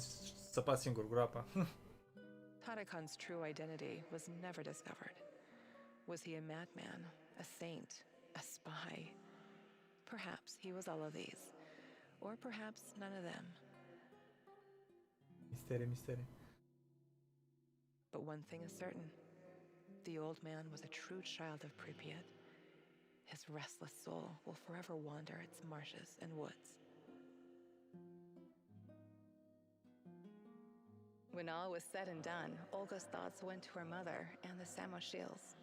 săpa singur groapa. Tatakan's true identity was never discovered. Was he a madman, a saint, a spy? Perhaps he was all of these, or perhaps none of them. Misterii, misterii. But one thing is certain. The old man was a true child of Pripyat. His restless soul will forever wander its marshes and woods. When all was said and done, Olga's thoughts went to her mother and the Samoshils.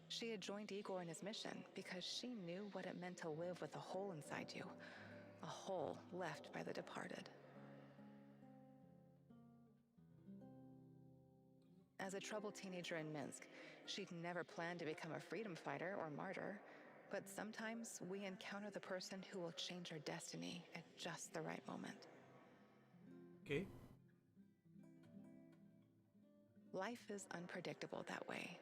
She had joined Igor in his mission because she knew what it meant to live with a hole inside you, a hole left by the departed. As a troubled teenager in Minsk, she'd never planned to become a freedom fighter or martyr, but sometimes we encounter the person who will change our destiny at just the right moment. Okay. Life is unpredictable that way.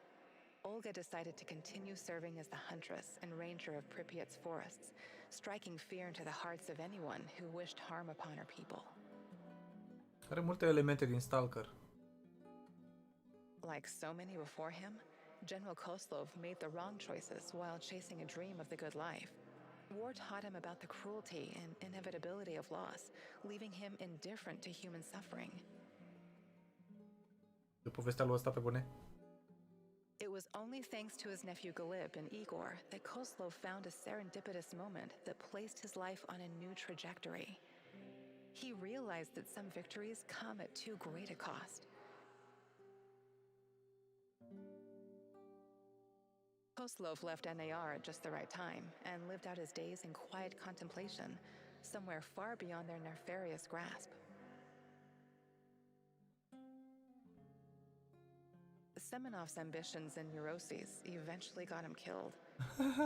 Olga decided to continue serving as the huntress and ranger of Pripyat's forests, striking fear into the hearts of anyone who wished harm upon her people. Are multe elemente din Stalker. Like so many before him, General Koslov made the wrong choices while chasing a dream of the good life. War taught him about the cruelty and inevitability of loss, leaving him indifferent to human suffering. E povestea lui ăsta pe bune? It was only thanks to his nephew Galib and Igor that Koslov found a serendipitous moment that placed his life on a new trajectory. He realized that some victories come at too great a cost. Koslov left NAR at just the right time and lived out his days in quiet contemplation, somewhere far beyond their nefarious grasp. Semenov's ambitions and neuroses eventually got him killed.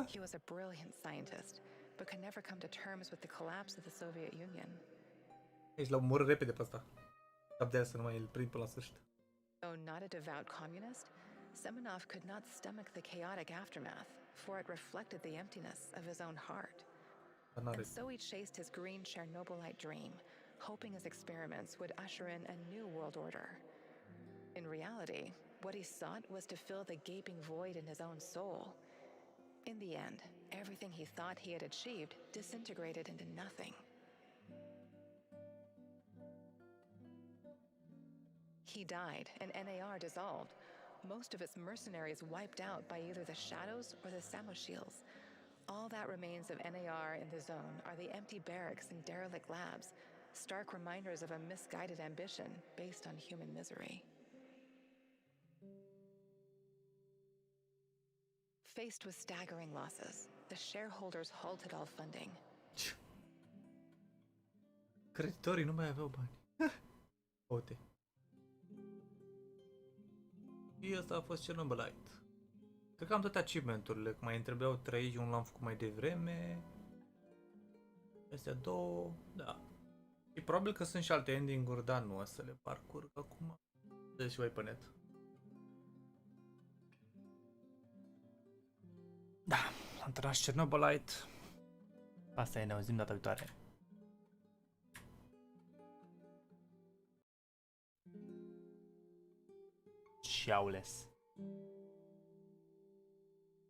He was a brilliant scientist, but could never come to terms with the collapse of the Soviet Union. Aici l-au omorât repede pe ăsta. De să nu mai îl prind până la sfârșit. Though not a devout communist, Semenov could not stomach the chaotic aftermath, for it reflected the emptiness of his own heart. And so he chased his green ChernobyLite dream, hoping his experiments would usher in a new world order. In reality, what he sought was to fill the gaping void in his own soul. In the end, everything he thought he had achieved disintegrated into nothing. He died, and NAR dissolved. Most of its mercenaries wiped out by either the Shadows or the Samoshils. All that remains of NAR in the zone are the empty barracks and derelict labs, stark reminders of a misguided ambition based on human misery. Faced with staggering losses, the shareholders halted all funding. Creditorii nu mai aveau bani. Uite. Și ăsta a fost ChernobyLite. Cred că am toate achievement-urile, că mai îmi trebuiau 3 și unul l-am făcut mai devreme. Astea două, da. E probabil că sunt și alte ending-uri, dar nu o să le parcurg acum. Dă și voi pe net. Da, am tras ChernobyLite. Asta e, ne auzim data viitoare. Ciaules.